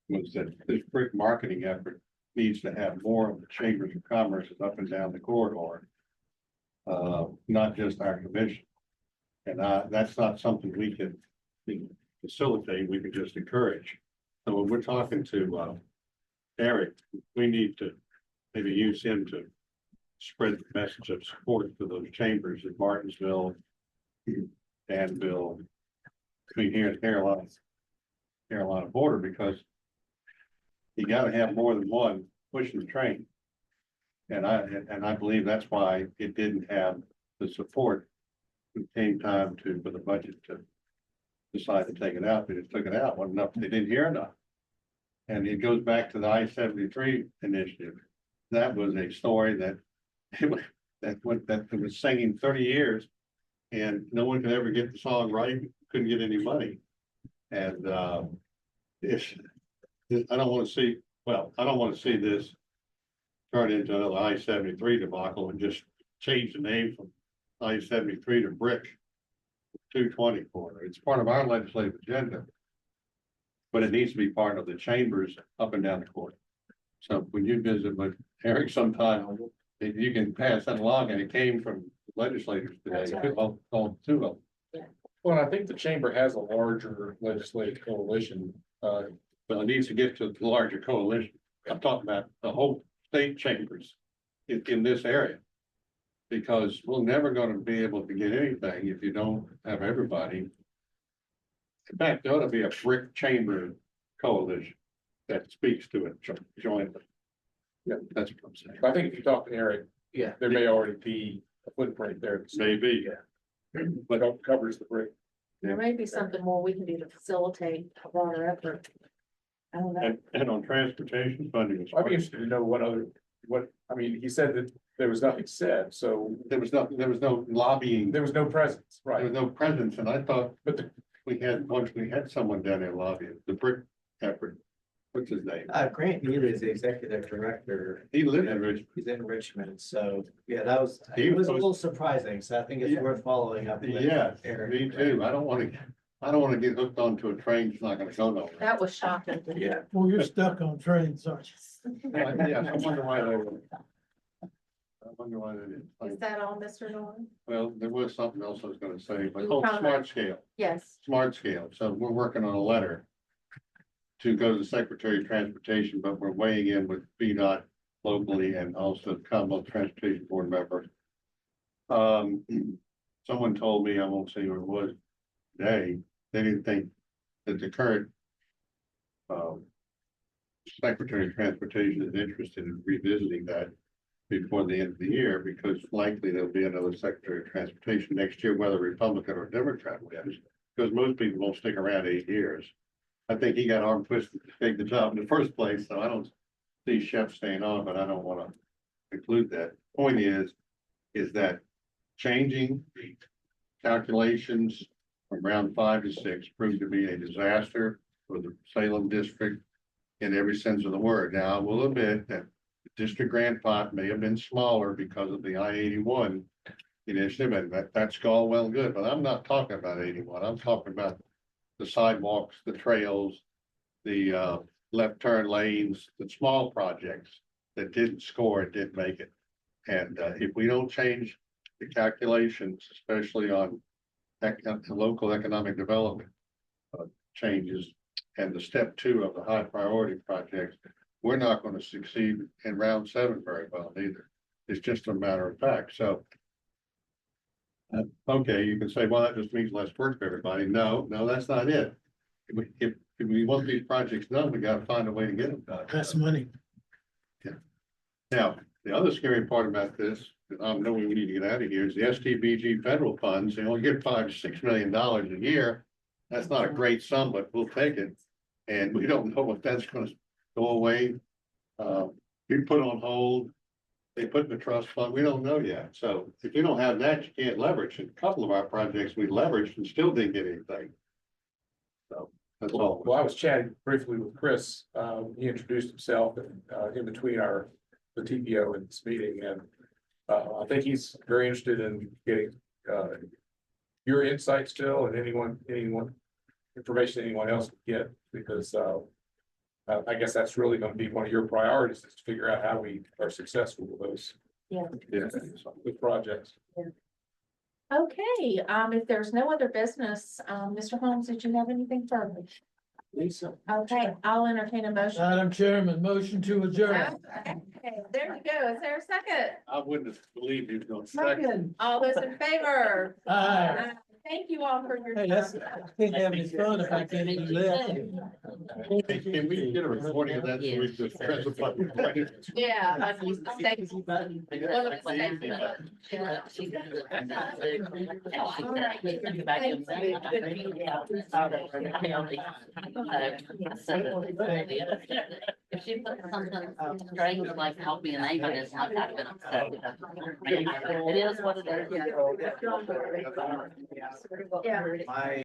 was that this brick marketing effort needs to have more of the chambers of commerce up and down the corridor. Not just our commission. And that's not something we can facilitate, we can just encourage. So when we're talking to Eric, we need to maybe use him to spread the message of support to those chambers in Martinsville, Danville, between here and Carolina border, because you gotta have more than one pushing the train. And I believe that's why it didn't have the support. It came time for the budget to decide to take it out. They just took it out, wasn't enough. They didn't hear enough. And it goes back to the I-73 initiative. That was a story that was singing 30 years, and no one could ever get the song right. Couldn't get any money. And I don't want to see this turn into another I-73 debacle and just change the name from I-73 to Brick 220 corridor. It's part of our legislative agenda, but it needs to be part of the chambers up and down the corridor. So when you visit with Eric sometime, if you can pass that along, and it came from legislators today, all two of them. Well, I think the chamber has a larger legislative coalition. But it needs to get to the larger coalition. I'm talking about the whole state chambers in this area. Because we're never going to be able to get anything if you don't have everybody. In fact, there ought to be a brick chamber coalition that speaks to it jointly. Yeah, that's what I'm saying. I think if you talk to Eric, Yeah. there may already be a footprint there. Maybe. But it covers the brick. There may be something more we can do to facilitate a broader effort. I don't know. And on transportation funding. I'd be interested to know I mean, he said that there was nothing said, so There was no lobbying, there was no presence, there was right? no presence, and I thought But once we had someone down there lobbying, the brick effort, what's his name? Grant Neely is the executive director. He lived in Richmond. He's in Richmond, so, yeah, it was a was- little surprising, so I think it's Yeah. worth following up with. Yeah, Eric. me too. I don't want to get hooked onto a train that's not gonna go nowhere. That was shocking. Yeah. Well, you're stuck on trains, aren't you? Yeah, I wonder why they were. I wonder why they didn't. Is that all, Mr. Norton? Well, there was something else I was gonna say, but, You were talking smart about- scale, Yes. smart scale. So we're working on a letter to go to the Secretary of Transportation, but we're weighing in with VDOT locally and also Commonwealth Transportation Board member. Someone told me, I won't say who it was today, they didn't think that the current Secretary of Transportation is interested in revisiting that before the end of the year, because likely there'll be another Secretary of Transportation next year, whether Republican or Democrat wins, because most people won't stick around 8 years. I think he got arm twisted to take the job in the first place, so I don't see Shep staying on, but I don't want to include that. Point is that changing calculations from round 5 to 6 proved to be a disaster for the Salem district in every sense of the word. Now, I will admit that the district grant pot may have been smaller because of the I-81 initiative, and that's all well and good, but I'm not talking about 81. I'm talking about the sidewalks, the trails, the left turn lanes, the small projects that didn't score and didn't make it. And if we don't change the calculations, especially on local economic development changes and the step 2 of the high priority projects, we're not going to succeed in round 7 very well either. It's just a matter of fact. So, okay, you can say, well, that just means less work for everybody. No, that's not it. If we want these projects done, we got to find a way to get them done. That's money. Now, the other scary part about this, and I know we need to get out of here, is the STBG federal funds. They only get $5 to $6 million a year. That's not a great sum, but we'll take it. And we don't know if that's going to go away. Be put on hold. They put in the trust fund. We don't know yet. So if you don't have that, you can't leverage. And a couple of our projects we leveraged and still didn't get anything. So that's all. Well, I was chatting briefly with Chris. He introduced himself in between the TPO in this meeting, and I think he's very interested in getting your insight still, and anyone information anyone else can get, because I guess that's really going to be one of your priorities, is to figure out how we are successful with those. Yeah. With projects. Okay, if there's no other business, Mr. Holmes, did you have anything further? Lisa. Okay, I'll entertain a motion. Madam Chairman, motion to adjourn. Okay, there you go. Is there a second? I wouldn't have believed he was going to second. All those in favor? Aye. Thank you all for your Hey, time. can't have any fun if I can't eat left. Can we get a recording of that? So we just press the button. Yeah. I used to say- If she put something strange like help me a name, it's not that been upset. It is what it is. Yeah. My